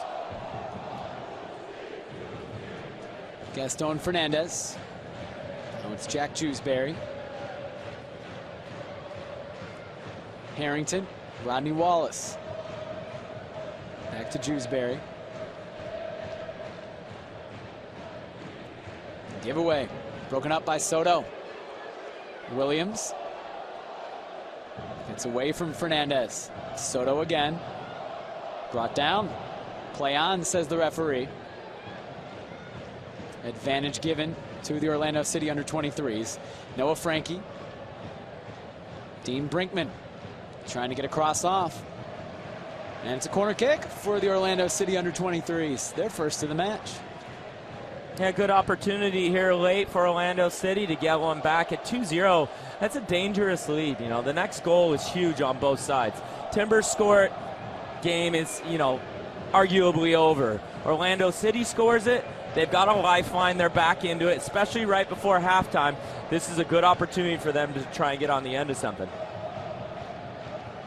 Gaston Fernandez. Now it's Jack Jewsbury. Harrington, Rodney Wallace. Back to Jewsbury. Giveaway, broken up by Soto. Williams. It's away from Fernandez. Soto again. Brought down. Play on, says the referee. Advantage given to the Orlando City under-23s. Noah Frankie. Dean Brinkman trying to get a cross off. And it's a corner kick for the Orlando City under-23s. Their first of the match. Yeah, good opportunity here late for Orlando City to get one back at 2-0. That's a dangerous lead. The next goal is huge on both sides. Timbers score it, game is, arguably over. Orlando City scores it, they've got a lifeline, they're back into it, especially right before halftime. This is a good opportunity for them to try and get on the end of something.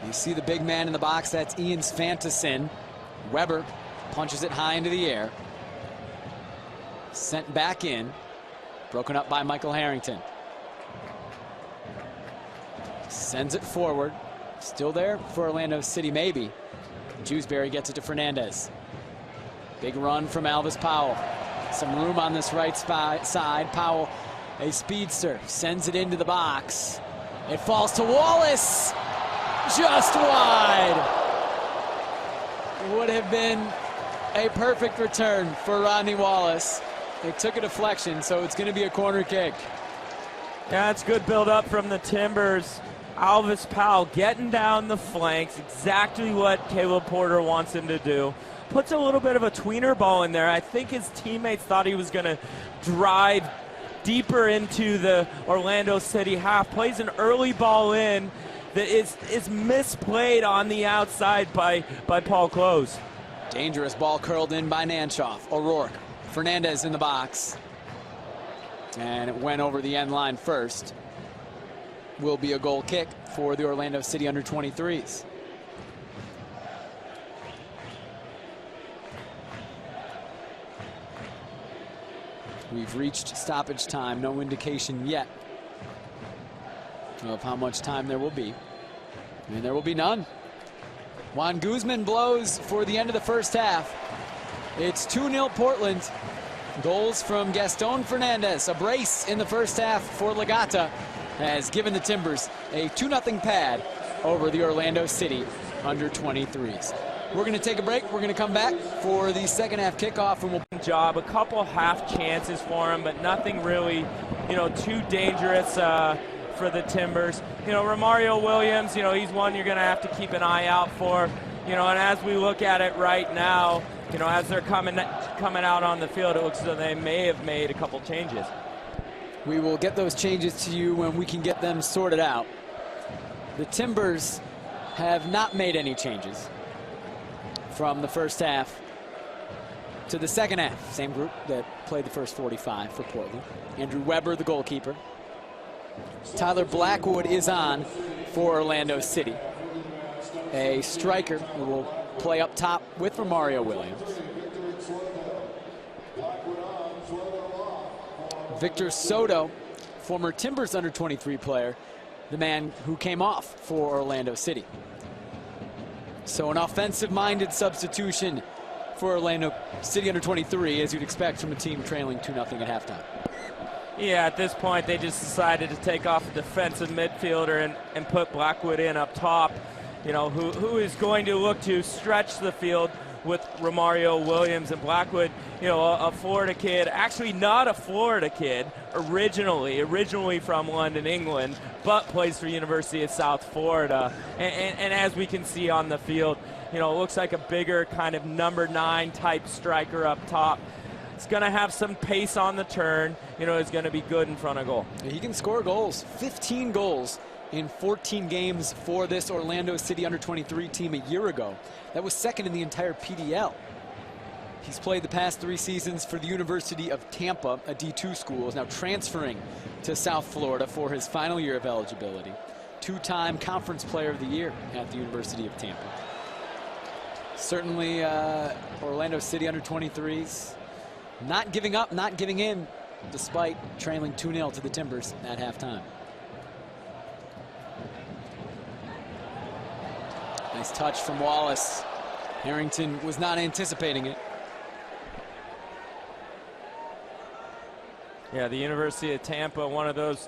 You see the big man in the box, that's Ian Svanteson. Weber punches it high into the air. Sent back in. Broken up by Michael Harrington. Sends it forward. Still there for Orlando City, maybe. Jewsbury gets it to Fernandez. Big run from Alvis Powell. Some room on this right side. Powell, a speedster, sends it into the box. It falls to Wallace. Just wide. Would have been a perfect return for Rodney Wallace. They took a deflection, so it's going to be a corner kick. Yeah, it's good build-up from the Timbers. Alvis Powell getting down the flanks, exactly what Caleb Porter wants him to do. Puts a little bit of a tweener ball in there. I think his teammates thought he was going to drive deeper into the Orlando City half. Plays an early ball in that is misplayed on the outside by Paul Close. Dangerous ball curled in by Nanshoff. O'Rourke. Fernandez in the box. And it went over the end line first. Will be a goal kick for the Orlando City under-23s. We've reached stoppage time. No indication yet of how much time there will be. And there will be none. Juan Guzman blows for the end of the first half. It's 2-0 Portland. Goals from Gaston Fernandez. A brace in the first half for Legata has given the Timbers a 2-0 pad over the Orlando City under-23s. We're going to take a break. We're going to come back for the second half kickoff, and we'll job. A couple half chances for him, but nothing really, too dangerous for the Timbers. Romario Williams, he's one you're going to have to keep an eye out for. And as we look at it right now, as they're coming out on the field, it looks as though they may have made a couple changes. We will get those changes to you when we can get them sorted out. The Timbers have not made any changes from the first half to the second half. Same group that played the first 45 for Portland. Andrew Weber, the goalkeeper. Tyler Blackwood is on for Orlando City. A striker who will play up top with Romario Williams. Victor Soto, former Timbers under-23 player, the man who came off for Orlando City. So an offensive-minded substitution for Orlando City under-23, as you'd expect from a team trailing 2-0 at halftime. Yeah, at this point, they just decided to take off a defensive midfielder and put Blackwood in up top, you know, who is going to look to stretch the field with Romario Williams. And Blackwood, you know, a Florida kid, actually not a Florida kid originally from London, England, but plays for University of South Florida. And as we can see on the field, you know, it looks like a bigger kind of number 9 type striker up top. It's going to have some pace on the turn. You know, it's going to be good in front of goal. He can score goals. 15 goals in 14 games for this Orlando City under-23 team a year ago. That was second in the entire PDL. He's played the past 3 seasons for the University of Tampa, a D2 school. Is now transferring to South Florida for his final year of eligibility. 2-time Conference Player of the Year at the University of Tampa. Certainly Orlando City under-23s not giving up, not giving in, despite trailing 2-0 to the Timbers at halftime. Nice touch from Wallace. Harrington was not anticipating it. Yeah, the University of Tampa, one of those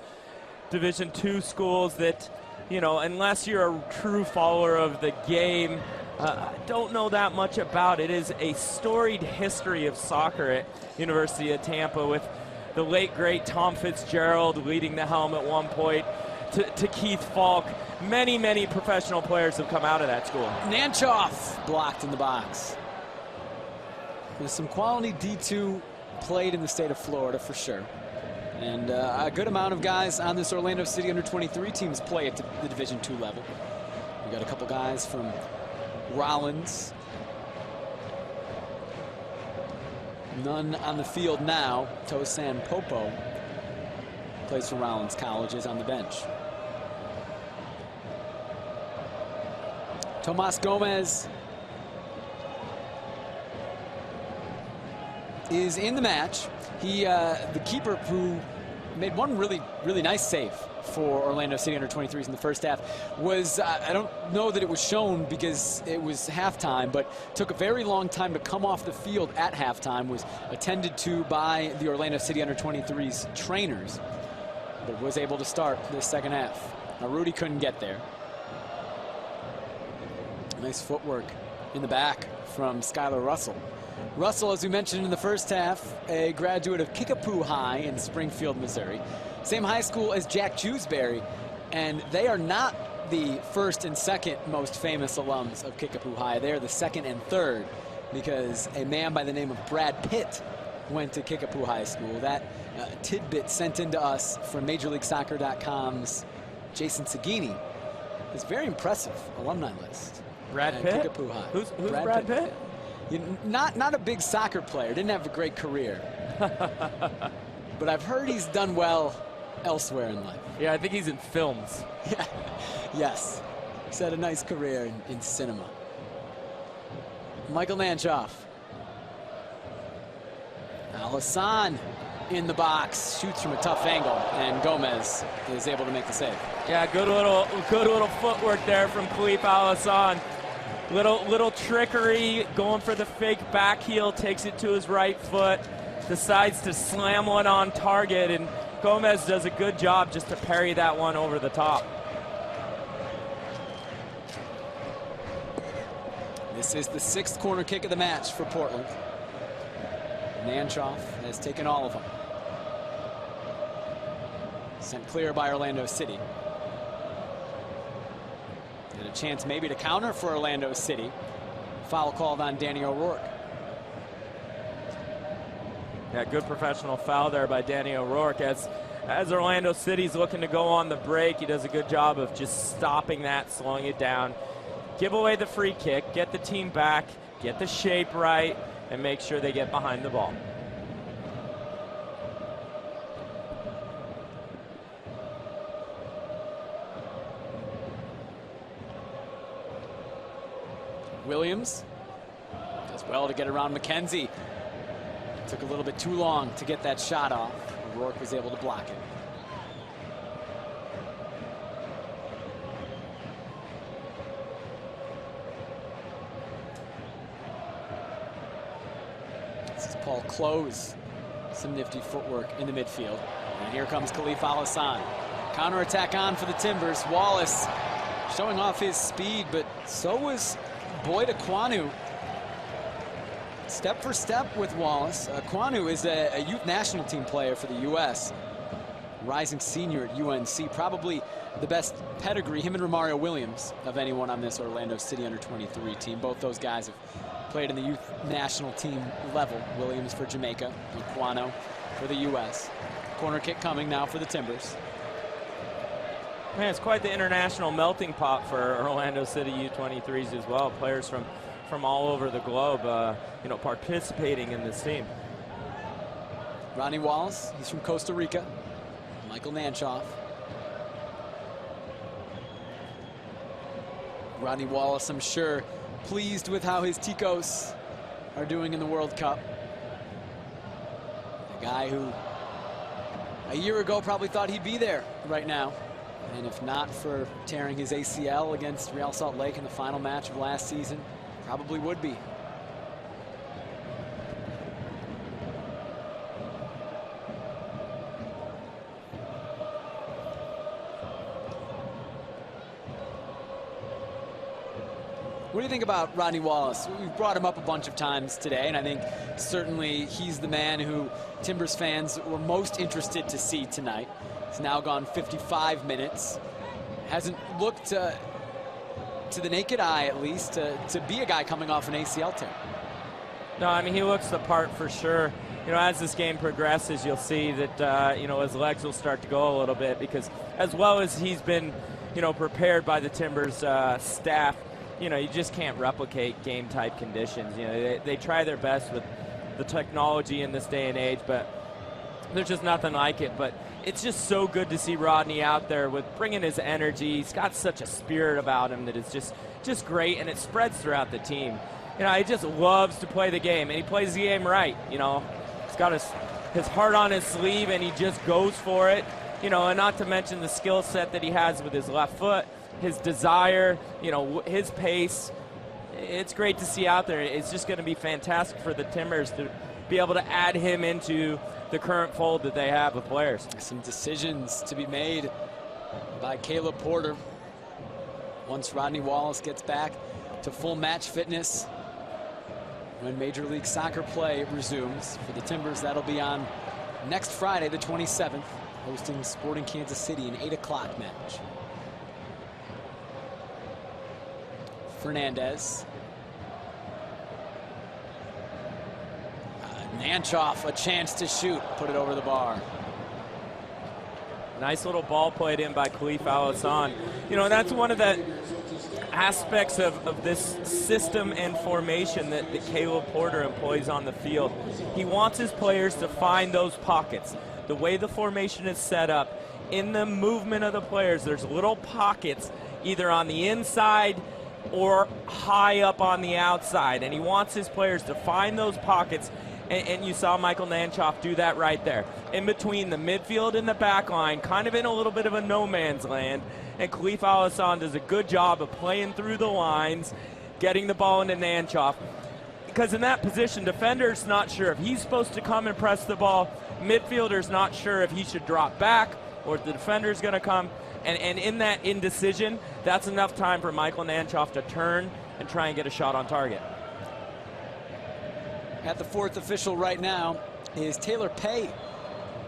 Division II schools that, you know, unless you're a true follower of the game, I don't know that much about. It is a storied history of soccer at University of Tampa, with the late, great Tom Fitzgerald leading the helm at one point, to Keith Falk. Many, many professional players have come out of that school. Nanchoff blocked in the box. There's some quality D2 played in the state of Florida for sure. And a good amount of guys on this Orlando City under-23 teams play at the Division II level. We got a couple guys from Rollins. None on the field now. Tosan Popo plays for Rollins College, is on the bench. Tomas Gomez is in the match. He, the keeper who made one really nice save for Orlando City under-23s in the first half, was, I don't know that it was shown because it was halftime, but took a very long time to come off the field at halftime, was attended to by the Orlando City under-23s trainers, but was able to start this second half. Now Rudy couldn't get there. Nice footwork in the back from Skylar Russell. Russell, as we mentioned in the first half, a graduate of Kickapoo High in Springfield, Missouri. Same high school as Jack Jewsbury, and they are not the first and second most famous alums of Kickapoo High. They're the second and third, because a man by the name of Brad Pitt went to Kickapoo High School. That tidbit sent into us from MajorLeagueSoccer.com's Jason Sagini is very impressive alumni list. Brad Pitt? Kickapoo High. Who's Brad Pitt? Not a big soccer player, didn't have a great career. But I've heard he's done well elsewhere in life. Yeah, I think he's in films. Yeah. Yes. He's had a nice career in cinema. Michael Nanchoff. Now Hassan in the box, shoots from a tough angle, and Gomez is able to make the save. Yeah, good little footwork there from Felipe Alhassan. Little trickery, going for the fake back heel, takes it to his right foot, decides to slam one on target, and Gomez does a good job just to parry that one over the top. This is the 6th corner kick of the match for Portland. Nanchoff has taken all of them. Sent clear by Orlando City. And a chance maybe to counter for Orlando City. Foul called on Danny O'Rourke. Yeah, good professional foul there by Danny O'Rourke. As Orlando City's looking to go on the break, he does a good job of just stopping that, slowing it down. Give away the free kick, get the team back, get the shape right, and make sure they get behind the ball. Williams does well to get around McKenzie. Took a little bit too long to get that shot off. Rourke was able to block it. This is Paul Close. Some nifty footwork in the midfield. And here comes Khalif Al-Hassan. Counterattack on for the Timbers. Wallace showing off his speed, but so was Boyd Aquanu. Step for step with Wallace. Aquanu is a youth national team player for the U.S. Rising senior at UNC. Probably the best pedigree, him and Romario Williams, of anyone on this Orlando City under-23 team. Both those guys have played in the youth national team level. Williams for Jamaica, Aquanu for the U.S. Corner kick coming now for the Timbers. Man, it's quite the international melting pot for Orlando City U23s as well. Players from all over the globe, you know, participating in this team. Ronnie Wallace, he's from Costa Rica. Michael Nanchoff. Ronnie Wallace, I'm sure, pleased with how his Ticos are doing in the World Cup. A guy who a year ago probably thought he'd be there right now. And if not for tearing his ACL against Real Salt Lake in the final match of last season, probably would be. What do you think about Rodney Wallace? We've brought him up a bunch of times today, and I think certainly he's the man who Timbers fans were most interested to see tonight. He's now gone 55 minutes. Hasn't looked to the naked eye, at least, to be a guy coming off an ACL tear. No, I mean, he looks the part for sure. You know, as this game progresses, you'll see that, you know, his legs will start to go a little bit because as well as he's been, you know, prepared by the Timbers staff, you know, you just can't replicate game-type conditions. You know, they try their best with the technology in this day and age, but there's just nothing like it. But it's just so good to see Rodney out there with bringing his energy. He's got such a spirit about him that it's just great, and it spreads throughout the team. You know, he just loves to play the game, and he plays the game right. You know, he's got his heart on his sleeve, and he just goes for it. You know, and not to mention the skill set that he has with his left foot, his desire, you know, his pace. It's great to see out there. It's just going to be fantastic for the Timbers to be able to add him into the current fold that they have of players. Some decisions to be made by Caleb Porter once Rodney Wallace gets back to full match fitness when Major League Soccer play resumes. For the Timbers, that'll be on next Friday, the 27th, hosting Sporting Kansas City, an 8 o'clock match. Fernandez. Nanchoff, a chance to shoot, put it over the bar. Nice little ball played in by Khalif Al-Hassan. You know, that's one of the aspects of this system and formation that Caleb Porter employs on the field. He wants his players to find those pockets. The way the formation is set up, in the movement of the players, there's little pockets either on the inside or high up on the outside, and he wants his players to find those pockets, and you saw Michael Nanchoff do that right there. In between the midfield and the back line, kind of in a little bit of a no man's land, and Khalif Al-Hassan does a good job of playing through the lines, getting the ball into Nanchoff, because in that position, defender's not sure if he's supposed to come and press the ball, midfielder's not sure if he should drop back or if the defender's going to come. And in that indecision, that's enough time for Michael Nanchoff to turn and try and get a shot on target. At the fourth official right now is Taylor Pay,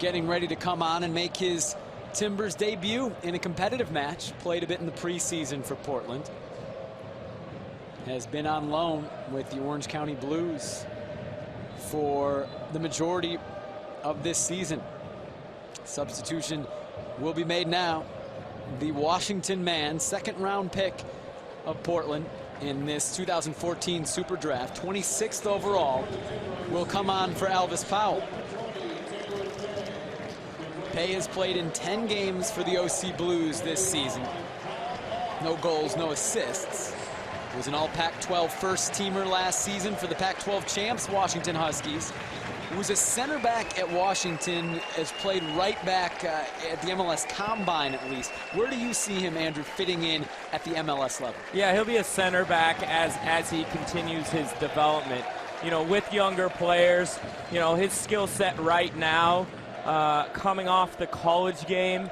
getting ready to come on and make his Timbers debut in a competitive match. Played a bit in the preseason for Portland. Has been on loan with the Orange County Blues for the majority of this season. Substitution will be made now. The Washington man, second-round pick of Portland in this 2014 Super Draft, 26th overall, will come on for Elvis Powell. Pay has played in 10 games for the OC Blues this season. No goals, no assists. Was an all Pac-12 first-teamer last season for the Pac-12 champs, Washington Huskies. was a center back at Washington, has played right back at the MLS Combine at least. Where do you see him, Andrew, fitting in at the MLS level? Yeah, he'll be a center back as he continues his development. You know, with younger players, you know, his skill set right now, coming off the college game,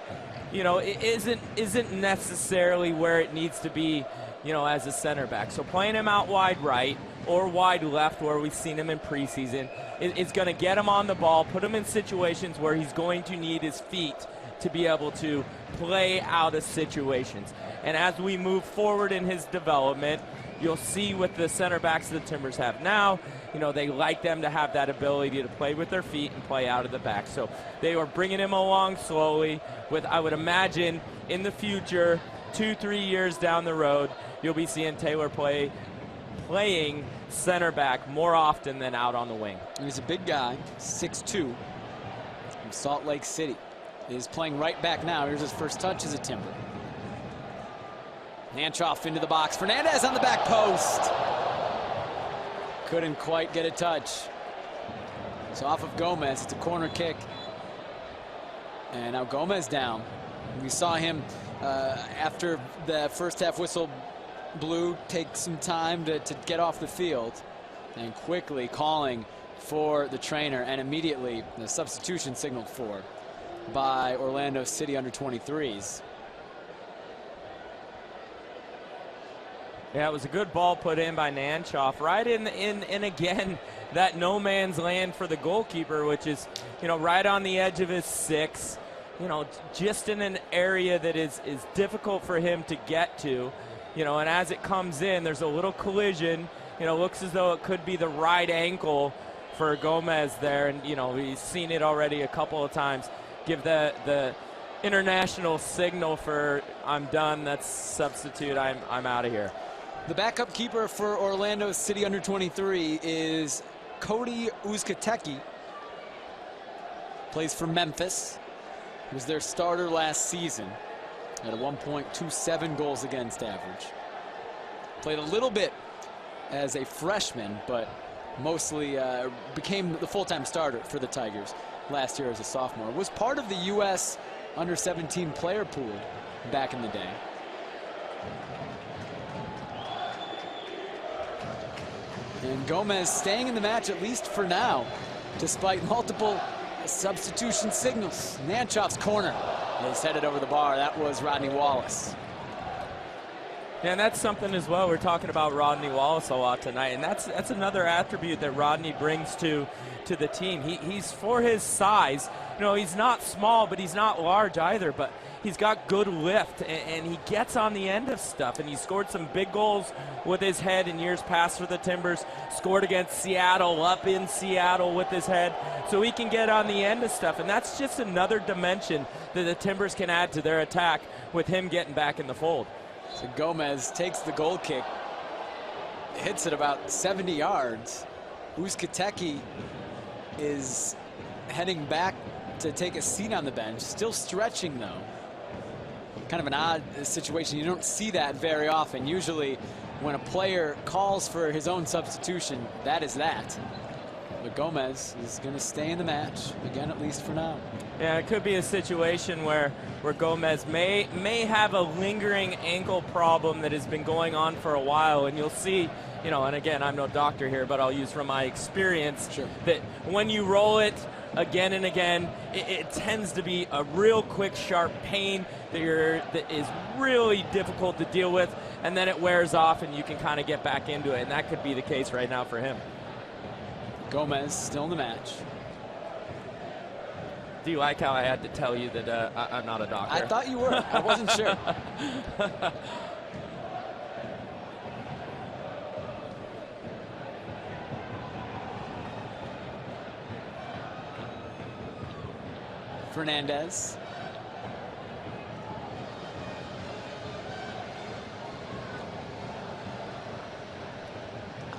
you know, it isn't necessarily where it needs to be, you know, as a center back. So playing him out wide right or wide left, where we've seen him in preseason, is going to get him on the ball, put him in situations where he's going to need his feet to be able to play out of situations. And as we move forward in his development, you'll see with the center backs the Timbers have now, you know, they like them to have that ability to play with their feet and play out of the back. So they are bringing him along slowly with, I would imagine, in the future, 2-3 years down the road, you'll be seeing Taylor playing center back more often than out on the wing. He's a big guy, 6'2", from Salt Lake City. He's playing right back now. Here's his first touch as a Timber. Nanchoff into the box. Fernandez on the back post. Couldn't quite get a touch. It's off of Gomez. It's a corner kick. And now Gomez down. We saw him after the first half whistle blew take some time to get off the field, and quickly calling for the trainer, and immediately the substitution signaled for by Orlando City under 23s. Yeah, it was a good ball put in by Nanchoff, right in again that no man's land for the goalkeeper, which is, you know, right on the edge of his 6, you know, just in an area that is difficult for him to get to. You know, and as it comes in, there's a little collision. You know, looks as though it could be the right ankle for Gomez there. And, you know, he's seen it already a couple of times. Give the international signal for I'm done. That's substitute. I'm out of here. The backup keeper for Orlando City under 23 is Cody Uzcategui. Plays for Memphis. Was their starter last season. At a 1.27 goals against average. Played a little bit as a freshman, but mostly became the full-time starter for the Tigers last year as a sophomore. Was part of the U.S. under-17 player pool back in the day. And Gomez staying in the match at least for now, despite multiple substitution signals. Nanchoff's corner is headed over the bar. That was Rodney Wallace. Yeah, and that's something as well. We're talking about Rodney Wallace a lot tonight, and that's another attribute that Rodney brings to the team. He's, for his size, you know, he's not small, but he's not large either, but he's got good lift, and he gets on the end of stuff, and he scored some big goals with his head in years past for the Timbers. Scored against Seattle, up in Seattle with his head, so he can get on the end of stuff, and that's just another dimension that the Timbers can add to their attack with him getting back in the fold. So Gomez takes the goal kick, hits it about 70 yards. Uzcategui is heading back to take a seat on the bench, still stretching though. Kind of an odd situation. You don't see that very often. Usually when a player calls for his own substitution, that is that. But Gomez is going to stay in the match, again, at least for now. Yeah, it could be a situation where Gomez may have a lingering ankle problem that has been going on for a while, and you'll see, you know, and again, I'm no doctor here, but I'll use from my experience, sure, that when you roll it again and again, it tends to be a real quick, sharp pain that is really difficult to deal with, and then it wears off and you can kind of get back into it, and that could be the case right now for him. Gomez still in the match. Do you like how I had to tell you that I'm not a doctor? I thought you were. I wasn't sure. Fernandez.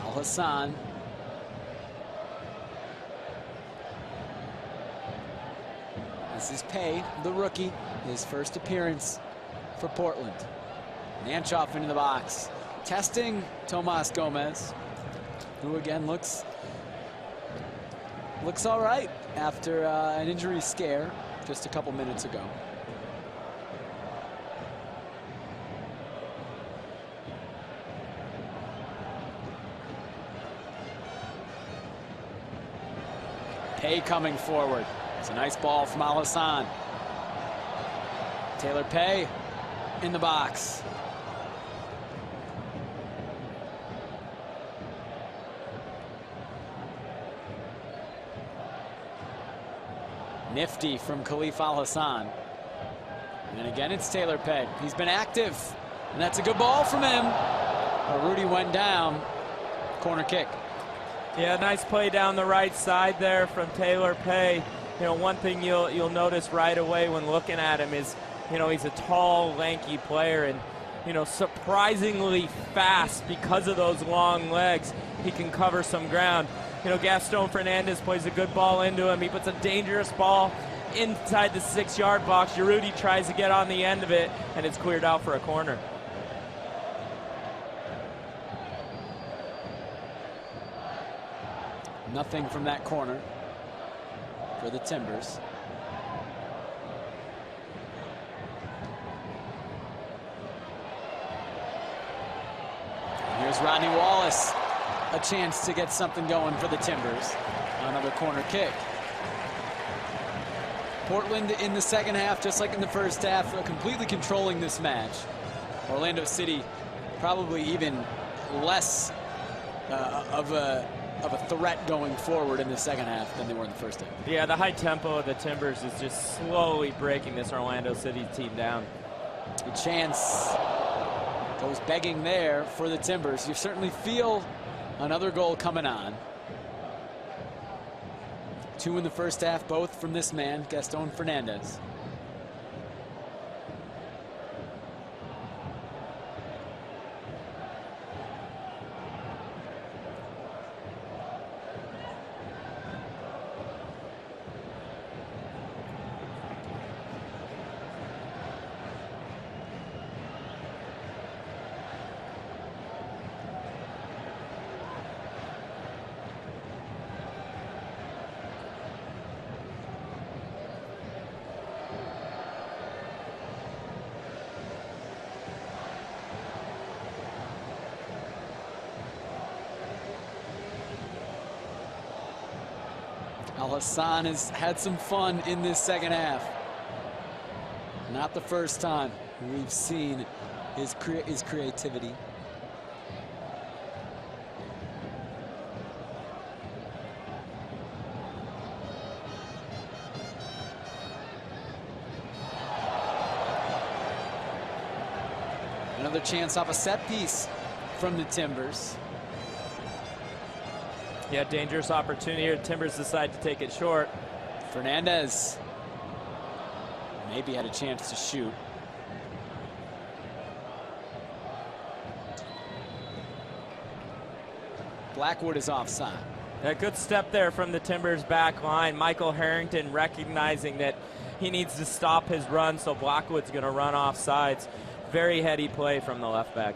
Al Hassan. This is Pay, the rookie, his first appearance for Portland. Nanchoff into the box. Testing Tomas Gomez, who again looks looks all right after an injury scare just a couple minutes ago. Pay coming forward. It's a nice ball from Allan. Taylor Pay in the box. Nifty from Khalif Al-Hassan. And again, it's Taylor Pay. He's been active, and that's a good ball from him. Rudy went down. Corner kick. Yeah, nice play down the right side there from Taylor Pay. You know, one thing you'll notice right away when looking at him is, you know, he's a tall, lanky player, and, you know, surprisingly fast because of those long legs. He can cover some ground. You know, Gaston Fernandez plays a good ball into him. He puts a dangerous ball inside the 6-yard box. Urruti tries to get on the end of it, and it's cleared out for a corner. Nothing from that corner for the Timbers. And here's Rodney Wallace. A chance to get something going for the Timbers. Another corner kick. Portland in the second half, just like in the first half, completely controlling this match. Orlando City probably even less of a threat going forward in the second half than they were in the first half. Yeah, the high tempo of the Timbers is just slowly breaking this Orlando City team down. A chance goes begging there for the Timbers. You certainly feel another goal coming on. 2 in the first half, both from this man, Gaston Fernandez. Al-Hassan has had some fun in this second half. Not the first time we've seen his creativity. Another chance off a set piece from the Timbers. Yeah, dangerous opportunity here. Timbers decide to take it short. Fernandez maybe had a chance to shoot. Blackwood is offside. A good step there from the Timbers back line. Michael Harrington recognizing that he needs to stop his run, so Blackwood's going to run off sides. Very heady play from the left back.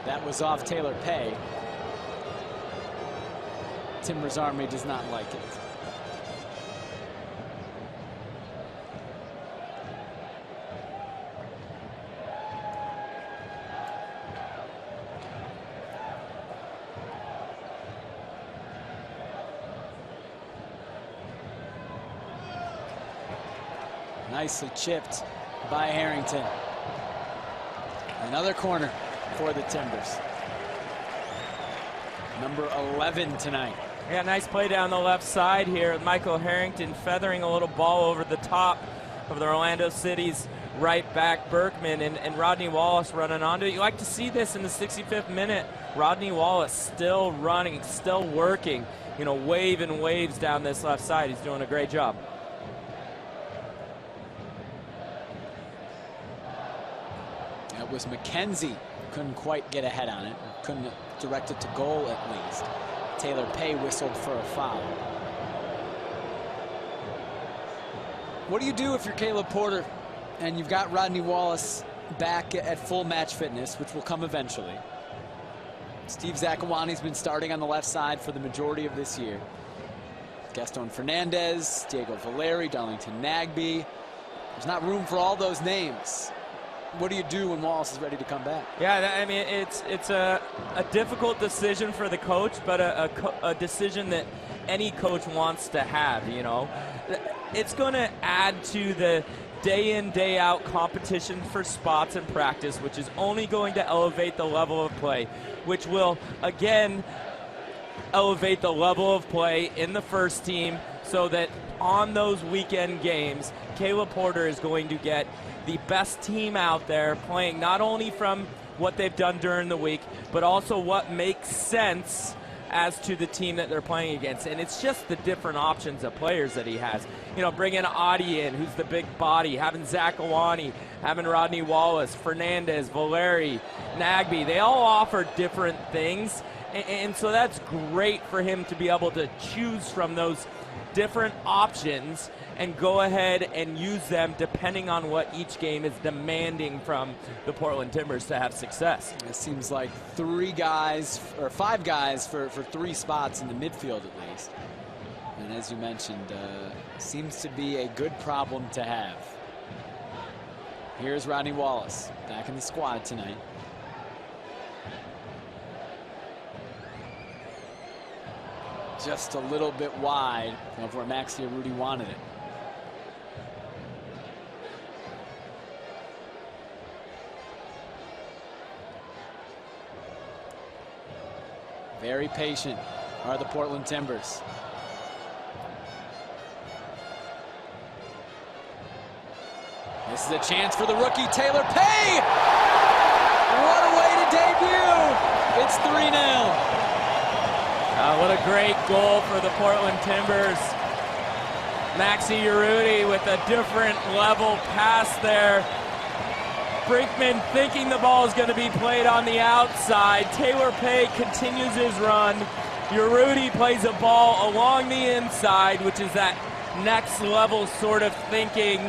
That was off Taylor Pay. Timbers Army does not like it. Nicely chipped by Harrington. Another corner for the Timbers. Number 11 tonight. Yeah, nice play down the left side here. Michael Harrington feathering a little ball over the top of the Orlando City's right back Berkman, and Rodney Wallace running onto it. You like to see this in the 65th minute. Rodney Wallace still running, still working, you know, waving waves down this left side. He's doing a great job. That was McKenzie. Couldn't quite get ahead on it. Couldn't direct it to goal at least. Taylor Pay whistled for a foul. What do you do if you're Caleb Porter and you've got Rodney Wallace back at full match fitness, which will come eventually. Steve Zakawani's been starting on the left side for the majority of this year. Gaston Fernandez, Diego Valeri, Darlington Nagbe. There's not room for all those names. What do you do when Wallace is ready to come back? Yeah, I mean, it's a difficult decision for the coach, but a decision that any coach wants to have, you know. It's going to add to the day in, day out competition for spots in practice, which is only going to elevate the level of play, which will, again, elevate the level of play in the first team so that on those weekend games, Caleb Porter is going to get the best team out there playing not only from what they've done during the week, but also what makes sense as to the team that they're playing against. And it's just the different options of players that he has. You know, bringing Adi in, who's the big body, having Zakawani, having Rodney Wallace, Fernandez, Valeri, Nagbe. They all offer different things. And so that's great for him to be able to choose from those different options and go ahead and use them depending on what each game is demanding from the Portland Timbers to have success. It seems like 3 guys or 5 guys for 3 spots in the midfield at least. And as you mentioned, seems to be a good problem to have. Here's Rodney Wallace back in the squad tonight. Just a little bit wide of where Maxi Urruti wanted it. Very patient are the Portland Timbers. This is a chance for the rookie Taylor Pay. What a way to debut. It's 3-0. What a great goal for the Portland Timbers. Maxi Urruti with a different level pass there. Brinkman thinking the ball is going to be played on the outside. Taylor Pay continues his run. Urruti plays a ball along the inside, which is that next level sort of thinking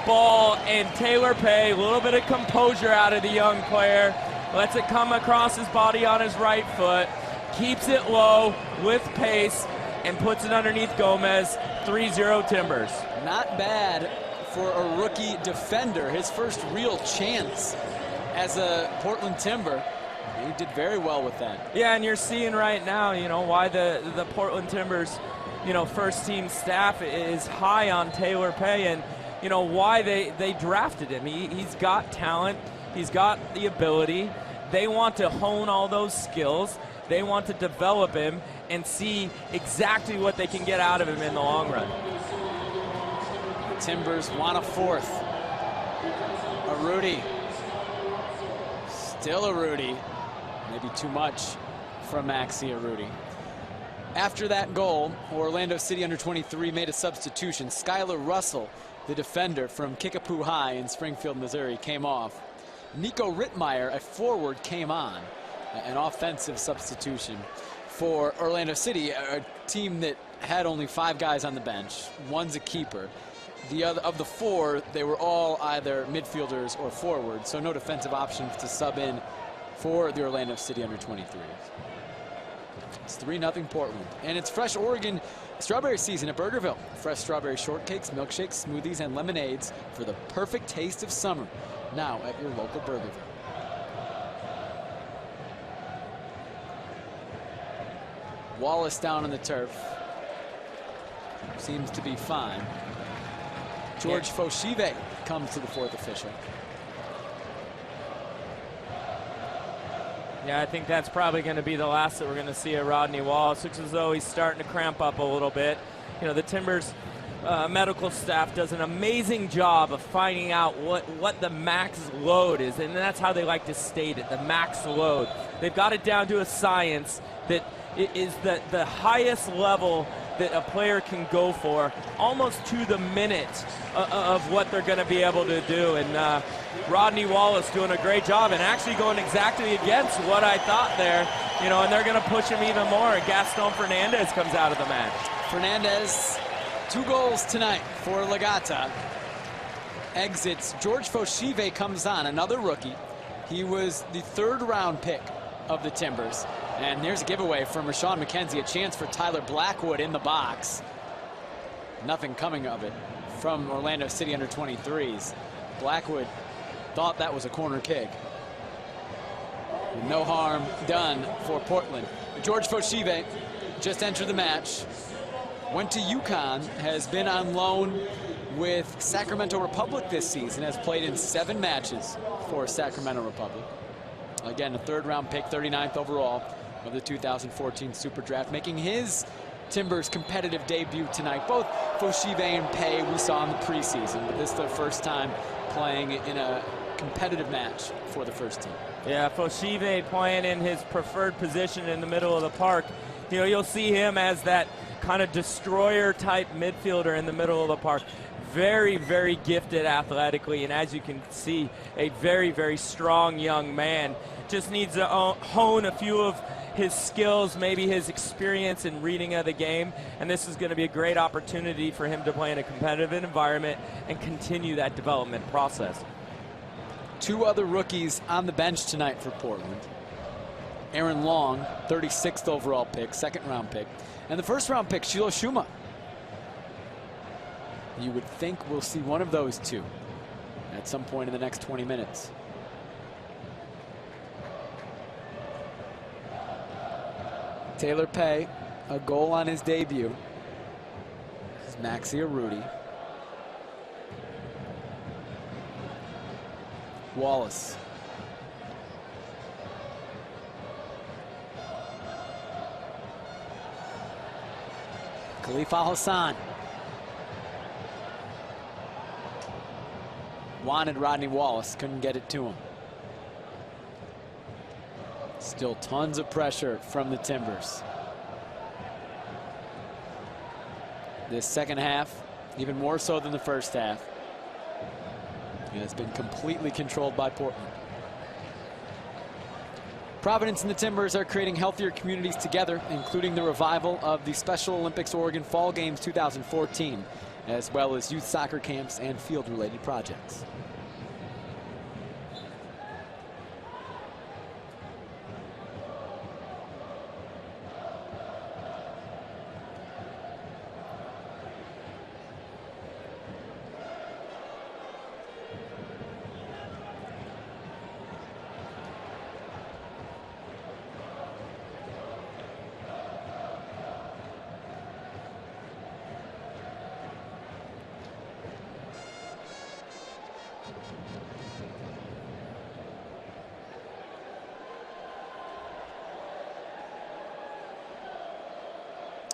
ball. And Taylor Pay, a little bit of composure out of the young player. Lets it come across his body on his right foot. Keeps it low with pace and puts it underneath Gomez. 3-0 Timbers. Not bad for a rookie defender. His first real chance as a Portland Timber. He did very well with that. Yeah, and you're seeing right now, you know, why the Portland Timbers, you know, first team staff is high on Taylor Pay, and, you know, why they drafted him. He's got talent. He's got the ability. They want to hone all those skills. They want to develop him and see exactly what they can get out of him in the long run. The Timbers want a 4th. Urruti. Still Urruti. Maybe too much from Maxi Urruti. After that goal, Orlando City under-23 made a substitution. Skylar Russell, the defender from Kickapoo High in Springfield, Missouri, came off. Nico Rittmeyer, a forward, came on. An offensive substitution for Orlando City, a team that had only 5 guys on the bench. One's a keeper. The other of the 4, they were all either midfielders or forwards, so no defensive options to sub in for the Orlando City under-23s. It's 3-0 Portland, and it's Fresh Oregon strawberry season at Burgerville. Fresh strawberry shortcakes, milkshakes, smoothies, and lemonades for the perfect taste of summer. Now at your local Burgerville. Wallace down on the turf. Seems to be fine. George Foshive comes to the 4th official. Yeah, I think that's probably going to be the last that we're going to see of Rodney Wallace. Looks as though he's starting to cramp up a little bit. You know, the Timbers medical staff does an amazing job of finding out what the max load is, and that's how they like to state it, the max load. They've got it down to a science that is the highest level that a player can go for, almost to the minute of what they're going to be able to do. And Rodney Wallace doing a great job and actually going exactly against what I thought there, you know, and they're going to push him even more. And Gaston Fernandez comes out of the match. Fernandez, 2 goals tonight for Legata. exits. George Foshive comes on, another rookie. He was the 3rd-round pick of the Timbers. And there's a giveaway from Rashawn McKenzie, a chance for Tyler Blackwood in the box. Nothing coming of it from Orlando City under 23s. Blackwood thought that was a corner kick. No harm done for Portland. George Foshive just entered the match. Went to UConn, has been on loan with Sacramento Republic this season, has played in 7 matches for Sacramento Republic. Again, a 3rd-round pick, 39th overall of the 2014 Super Draft, making his Timbers competitive debut tonight. Both Foshive and Pei we saw in the preseason, but this is their first time playing in a competitive match for the first team. Yeah, Foshive playing in his preferred position in the middle of the park. You know, you'll see him as that kind of destroyer-type midfielder in the middle of the park. Very, very gifted athletically, and as you can see, a very, very strong young man. Just needs to hone a few of his skills, maybe his experience in reading of the game, and this is going to be a great opportunity for him to play in a competitive environment and continue that development process. 2 other rookies on the bench tonight for Portland. Aaron Long, 36th overall pick, 2nd-round pick, and the 1st-round pick, Shilo Shuma. You would think we'll see one of those 2 at some point in the next 20 minutes. Taylor Pei, a goal on his debut. This is Maxi Arudi. Wallace. Khalifa Hassan. Wanted Rodney Wallace, couldn't get it to him. Still tons of pressure from the Timbers. This second half, even more so than the first half, it has been completely controlled by Portland. Providence and the Timbers are creating healthier communities together, including the revival of the Special Olympics Oregon Fall Games 2014, as well as youth soccer camps and field-related projects.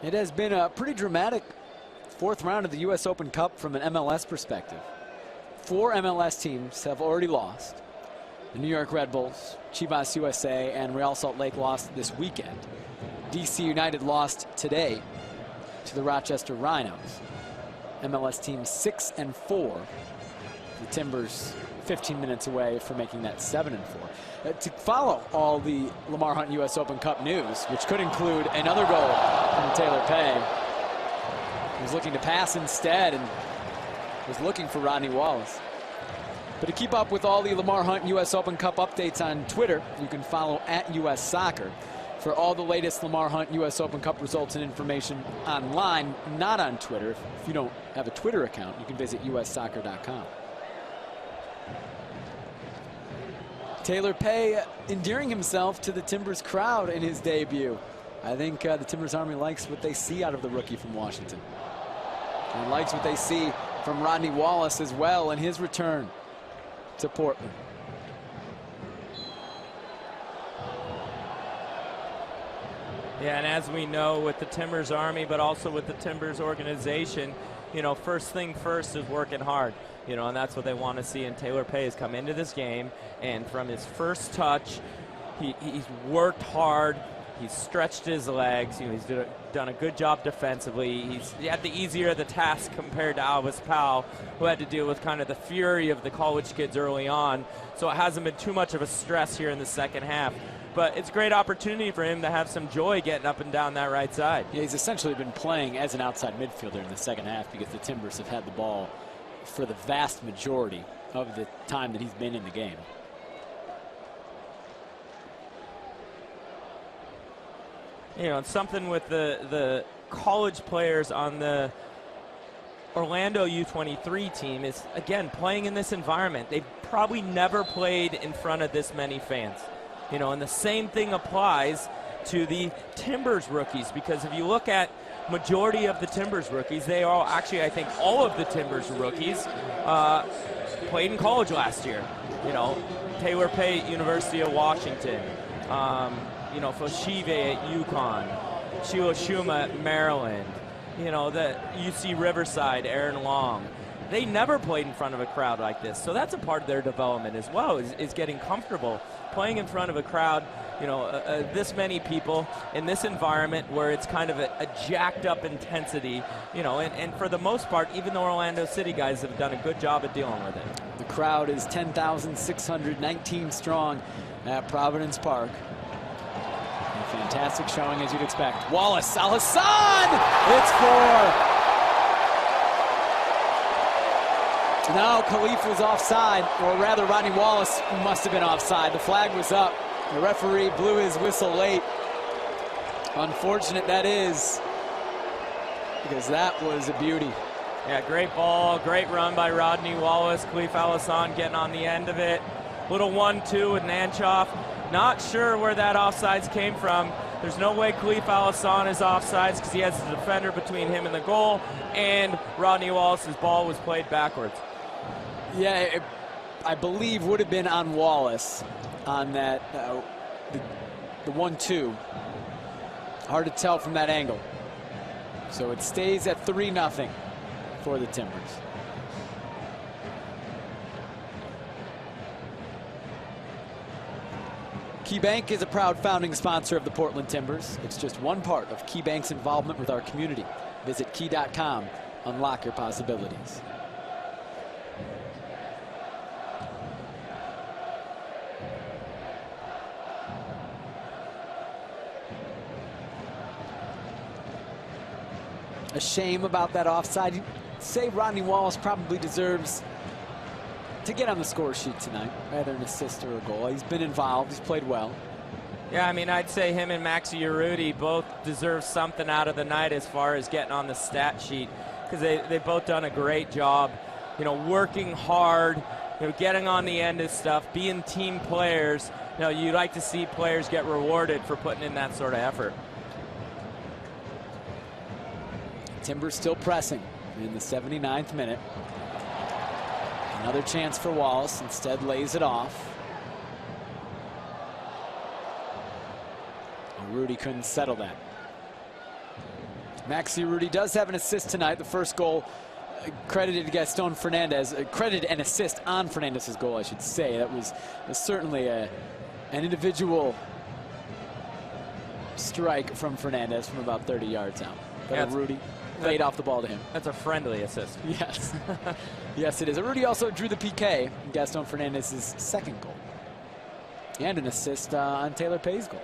It has been a pretty dramatic 4th round of the U.S. Open Cup from an MLS perspective. 4 MLS teams have already lost. The New York Red Bulls, Chivas USA, and Real Salt Lake lost this weekend. DC United lost today to the Rochester Rhinos. MLS teams 6 and 4. The Timbers 15 minutes away from making that 7 and 4. To follow all the Lamar Hunt U.S. Open Cup news, which could include another goal from Taylor Pei. He was looking to pass instead and was looking for Rodney Wallace. But to keep up with all the Lamar Hunt U.S. Open Cup updates on Twitter, you can follow @US Soccer. For all the latest Lamar Hunt U.S. Open Cup results and information online, not on Twitter. If you don't have a Twitter account, you can visit ussoccer.com. Taylor Pei endearing himself to the Timbers crowd in his debut. I think the Timbers Army likes what they see out of the rookie from Washington. And likes what they see from Rodney Wallace as well in his return to Portland. Yeah, and as we know with the Timbers Army, but also with the Timbers organization, you know, first thing first is working hard. You know, and that's what they want to see. And Taylor Pei has come into this game, and from his first touch, he's worked hard. He's stretched his legs. You know, he's done a good job defensively. He had the easier of the task compared to Alvis Powell, who had to deal with kind of the fury of the college kids early on. So it hasn't been too much of a stress here in the second half. But it's a great opportunity for him to have some joy getting up and down that right side. Yeah, he's essentially been playing as an outside midfielder in the second half because the Timbers have had the ball for the vast majority of the time that he's been in the game. You know, it's something with the college players on the Orlando U23 team is, again, playing in this environment. They've probably never played in front of this many fans. You know, and the same thing applies to the Timbers rookies, because if you look at majority of the Timbers rookies, they are actually, I think, all of the Timbers rookies played in college last year. You know, Taylor Pate, University of Washington. You know, Foshive at UConn. Sheila Shuma at Maryland. You know, the UC Riverside, Aaron Long. They never played in front of a crowd like this. So that's a part of their development as well, is getting comfortable playing in front of a crowd, you know, this many people in this environment where it's kind of a jacked up intensity, you know, and for the most part, even the Orlando City guys have done a good job at dealing with it. The crowd is 10,619 strong at Providence Park. A fantastic showing, as you'd expect. Wallace, Al-Hassan! It's 4. No, Khalif was offside, or rather Rodney Wallace must have been offside. The flag was up. The referee blew his whistle late. Unfortunate that is, because that was a beauty. Yeah, great ball, great run by Rodney Wallace. Khalif Al-Hassan getting on the end of it. Little 1-2 with Nanchoff. Not sure where that offsides came from. There's no way Khalif Al-Hassan is offsides because he has the defender between him and the goal, and Rodney Wallace's ball was played backwards. Yeah, I believe would have been on Wallace on that, the 1-2. Hard to tell from that angle. So it stays at 3-0 for the Timbers. KeyBank is a proud founding sponsor of the Portland Timbers. It's just one part of KeyBank's involvement with our community. Visit key.com. Unlock your possibilities. A shame about that offside. You'd say Rodney Wallace probably deserves to get on the score sheet tonight, rather an assist or a goal. He's been involved. He's played well. Yeah, I mean, I'd say him and Maxi Urruti both deserve something out of the night as far as getting on the stat sheet, because they've both done a great job, you know, working hard, you know, getting on the end of stuff, being team players. You know, you like to see players get rewarded for putting in that sort of effort. Timbers still pressing in the 79th minute. Another chance for Wallace, instead lays it off. Urruti couldn't settle that. Maxi Urruti does have an assist tonight. The first goal credited to Gaston Fernandez, credited an assist on Fernandez's goal, I should say. That was certainly an individual strike from Fernandez from about 30 yards out. But yeah, Urruti laid off the ball to him. That's a friendly assist. Yes. Yes, it is. Urruti also drew the PK in Gaston Fernandez's second goal. And an assist on Taylor Paye's goal.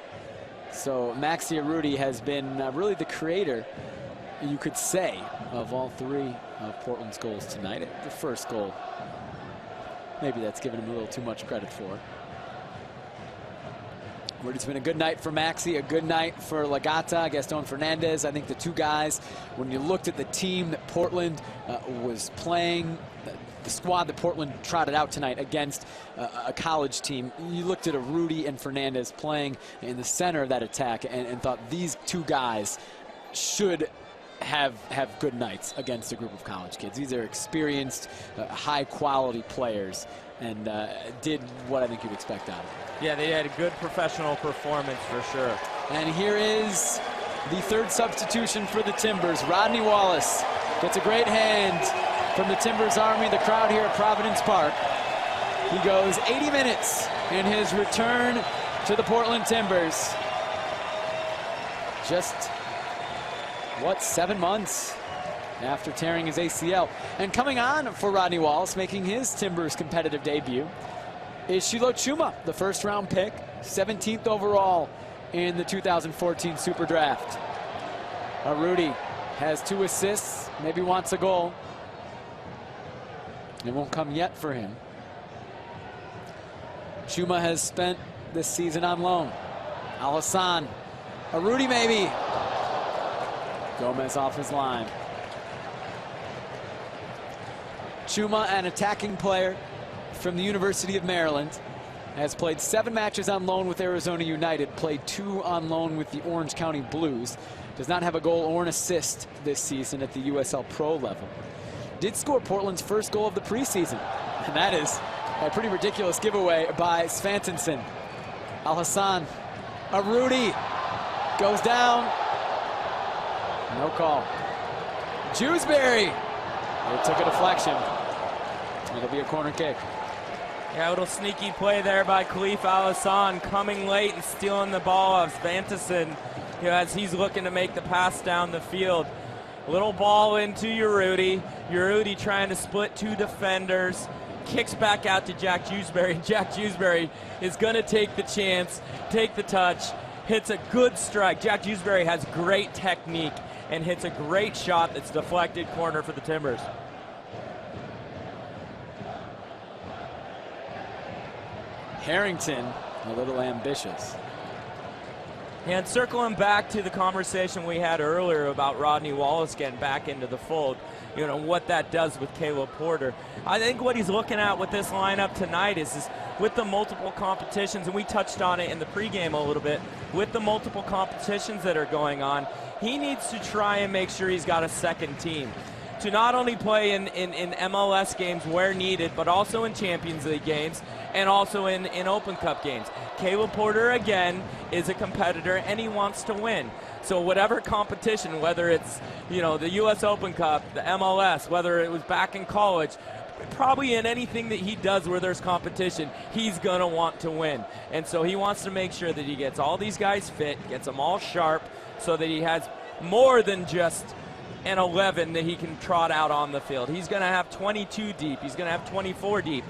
So Maxi Urruti has been really the creator, you could say, of all three of Portland's goals tonight. The first goal, maybe that's given him a little too much credit for. It's been a good night for Maxi, a good night for Lagata, Gaston Fernandez. I think the two guys, when you looked at the team that Portland was playing, the squad that Portland trotted out tonight against a college team, you looked at Urruti and Fernandez playing in the center of that attack and thought these two guys should have good nights against a group of college kids. These are experienced, high-quality players, and did what I think you'd expect out of them. Yeah, they had a good professional performance for sure. And here is the third substitution for the Timbers. Rodney Wallace gets a great hand from the Timbers Army, the crowd here at Providence Park. He goes 80 minutes in his return to the Portland Timbers. Just, what, 7 months after tearing his ACL. And coming on for Rodney Wallace, making his Timbers competitive debut, is Sheila Chuma, the first-round pick, 17th overall in the 2014 Super Draft. Urruti has 2 assists, maybe wants a goal. It won't come yet for him. Chuma has spent this season on loan. Al-Hassan, a Rudy maybe. Gomez off his line. Chuma, an attacking player from the University of Maryland, has played 7 matches on loan with Arizona United, played 2 on loan with the Orange County Blues. Does not have a goal or an assist this season at the USL Pro level. Did score Portland's first goal of the preseason, and that is a pretty ridiculous giveaway by Svantenson. Al-Hassan, a Rudy, goes down. No call. Jewsbury, it took a deflection. It'll be a corner kick. Yeah, a little sneaky play there by Khalif Al-Hassan, coming late and stealing the ball off Svantenson, as he's looking to make the pass down the field. Little ball into Urruti. Urruti trying to split 2 defenders. Kicks back out to Jack Jewsbury. Jack Jewsbury is going to take the chance, take the touch, hits a good strike. Jack Jewsbury has great technique and hits a great shot that's deflected corner for the Timbers. Harrington, a little ambitious. And circling back to the conversation we had earlier about Rodney Wallace getting back into the fold, what that does with Caleb Porter. I think what he's looking at with this lineup tonight is with the multiple competitions, and we touched on it in the pregame a little bit, with the multiple competitions that are going on, he needs to try and make sure he's got a second team to not only play in MLS games where needed, but also in Champions League games and also in Open Cup games. Caleb Porter, again, is a competitor, and he wants to win. So whatever competition, whether it's, the U.S. Open Cup, the MLS, whether it was back in college, probably in anything that he does where there's competition, he's going to want to win. And so he wants to make sure that he gets all these guys fit, gets them all sharp, so that he has more than just an 11 that he can trot out on the field. He's going to have 22 deep. He's going to have 24 deep.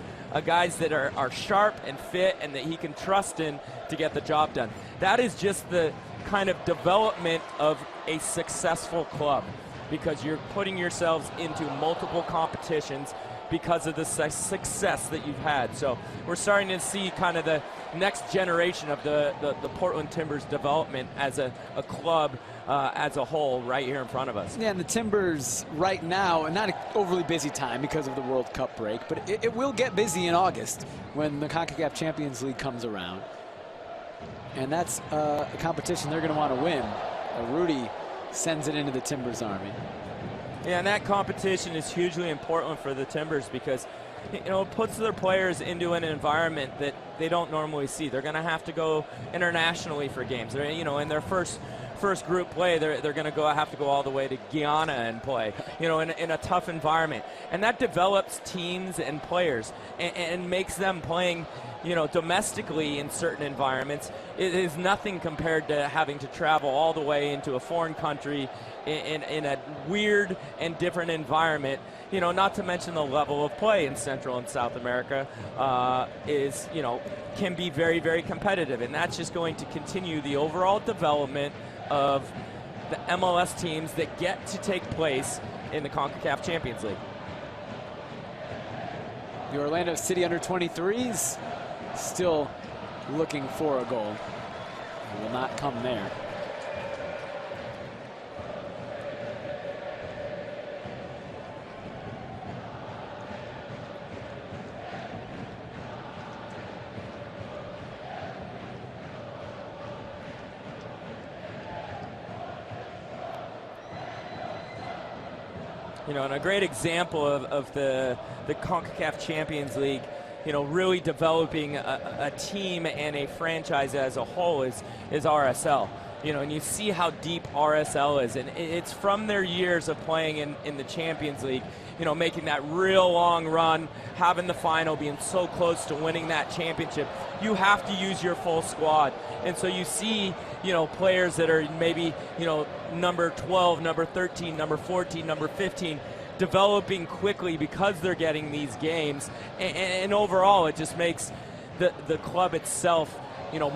Guys that are sharp and fit and that he can trust in to get the job done. That is just the kind of development of a successful club, because you're putting yourselves into multiple competitions because of the success that you've had. So we're starting to see kind of the next generation of the Portland Timbers development as a club as a whole right here in front of us. Yeah, and the Timbers right now, not an overly busy time because of the World Cup break, but it will get busy in August when the CONCACAF Champions League comes around. And that's a competition they're going to want to win. Rudy sends it into the Timbers Army. Yeah, and that competition is hugely important for the Timbers because it puts their players into an environment that they don't normally see. They're going to have to go internationally for games. They're, in their first group play, they're going to have to go all the way to Guyana and play, in a tough environment. And that develops teams and players and makes them playing, domestically in certain environments. It is nothing compared to having to travel all the way into a foreign country in a weird and different environment. Not to mention the level of play in Central and South America can be very, very competitive. And that's just going to continue the overall development of the MLS teams that get to take place in the CONCACAF Champions League. The Orlando City under-23s still looking for a goal. It will not come there. And a great example of the CONCACAF Champions League, really developing a team and a franchise as a whole is RSL. And you see how deep RSL is, and it's from their years of playing in the Champions League, making that real long run, having the final, being so close to winning that championship. You have to use your full squad. And so you see, players that are maybe, number 12, number 13, number 14, number 15, developing quickly because they're getting these games. And overall, it just makes the club itself,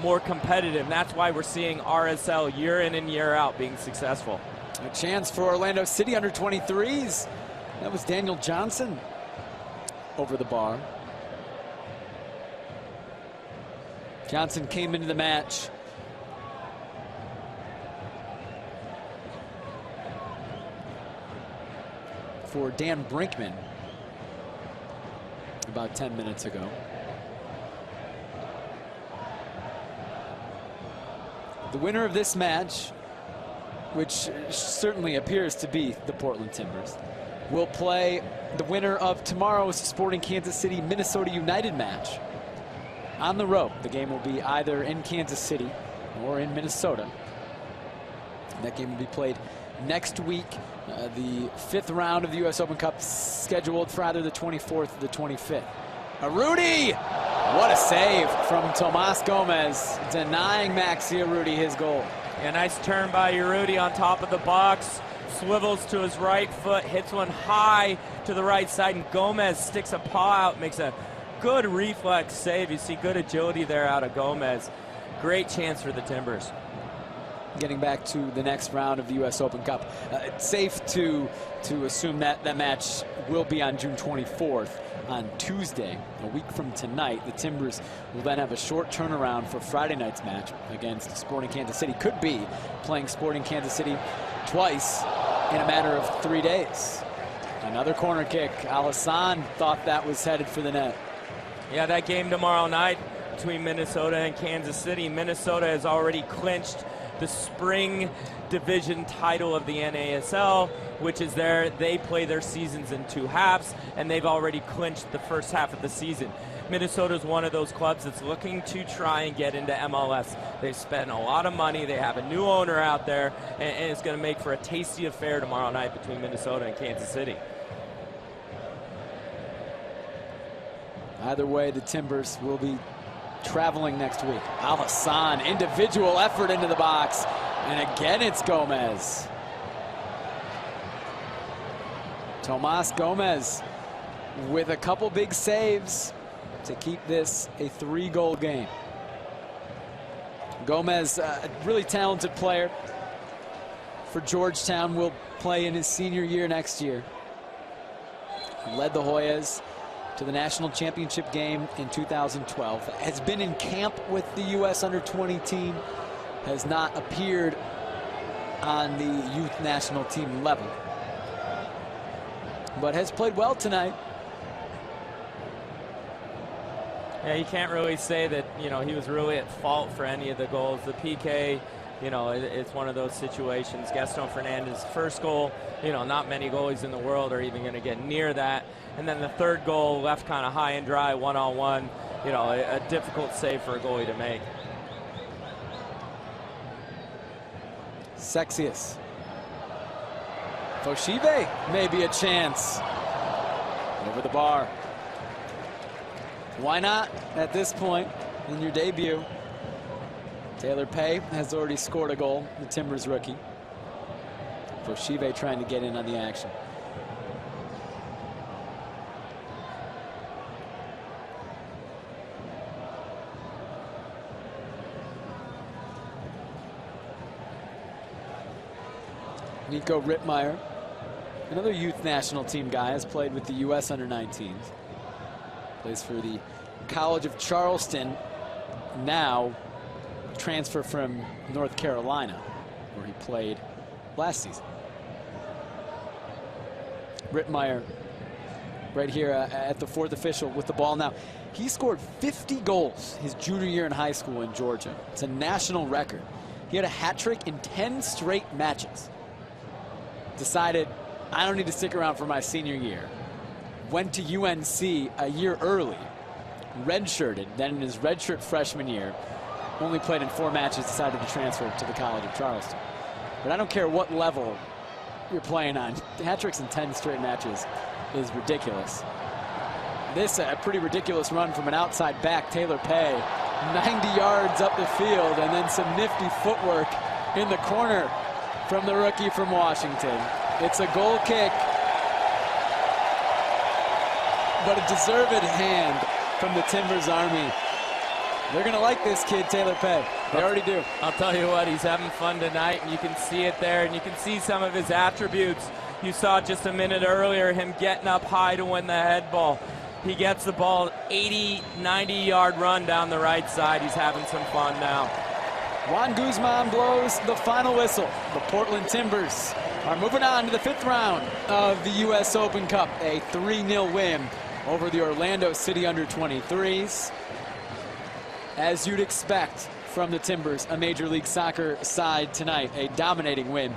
more competitive. And that's why we're seeing RSL year in and year out being successful. A chance for Orlando City under-23s. That was Daniel Johnson. over the bar. Johnson came into the match for Dan Brinkman about 10 minutes ago. The winner of this match, which certainly appears to be the Portland Timbers, will play the winner of tomorrow's Sporting Kansas City Minnesota United match on the road. The game will be either in Kansas City or in Minnesota. That game will be played next week. The 5th round of the U.S. Open Cup scheduled for either the 24th or the 25th. Urruti! What a save from Tomas Gomez, denying Maxi Urruti his goal. A nice turn by Urruti on top of the box. Swivels to his right foot, hits one high to the right side, and Gomez sticks a paw out, makes a good reflex save. You see good agility there out of Gomez. Great chance for the Timbers. Getting back to the next round of the U.S. Open Cup, it's safe to assume that that match will be on June 24th. On Tuesday, a week from tonight. The Timbers will then have a short turnaround for Friday night's match against Sporting Kansas City. Could be playing Sporting Kansas City twice in a matter of 3 days. Another corner kick. Allan thought that was headed for the net. Yeah, that game tomorrow night between Minnesota and Kansas City. Minnesota has already clinched the spring division title of the NASL, which is they play their seasons in 2 halves, and they've already clinched the first half of the season. Minnesota is one of those clubs that's looking to try and get into MLS. They've spent a lot of money. They have a new owner out there, and it's going to make for a tasty affair tomorrow night between Minnesota and Kansas City. Either way, the Timbers will be traveling next week. Allan, individual effort into the box, and again it's Gomez. Tomas Gomez with a couple big saves to keep this a 3-goal game. Gomez, a really talented player for Georgetown, will play in his senior year next year. Led the Hoyas to the national championship game in 2012. Has been in camp with the U.S. under-20 team. Has not appeared on the youth national team level, but has played well tonight. Yeah, you can't really say that, he was really at fault for any of the goals. The PK, it's one of those situations. Gaston Fernandez's first goal, not many goalies in the world are even going to get near that. And then the third goal, left kind of high and dry, one-on-one, a difficult save for a goalie to make. Sexius. Foshive, maybe a chance. Over the bar. Why not at this point in your debut? Taylor Pay has already scored a goal, the Timbers rookie. Foshive trying to get in on the action. Nico Rittmeyer, another youth national team guy, has played with the U.S. under-19s. Plays for the College of Charleston, now transfer from North Carolina, where he played last season. Rittmeyer right here at the 4th official with the ball now. He scored 50 goals his junior year in high school in Georgia. It's a national record. He had a hat trick in 10 straight matches. Decided, I don't need to stick around for my senior year. Went to UNC a year early, redshirted, then in his redshirt freshman year, only played in 4 matches, decided to transfer to the College of Charleston. But I don't care what level you're playing on. Hat tricks in 10 straight matches is ridiculous. This a pretty ridiculous run from an outside back, Taylor Pay, 90 yards up the field, and then some nifty footwork in the corner from the rookie from Washington. It's a goal kick, but a deserved hand from the Timbers Army. They're going to like this kid, Taylor Pay. They already do. I'll tell you what, he's having fun tonight, and you can see it there, and you can see some of his attributes. You saw just a minute earlier him getting up high to win the head ball. He gets the ball, 80, 90-yard run down the right side. He's having some fun now. Juan Guzman blows the final whistle. The Portland Timbers are moving on to the 5th round of the U.S. Open Cup. A 3-0 win over the Orlando City under-23s. As you'd expect from the Timbers, a Major League Soccer side tonight, a dominating win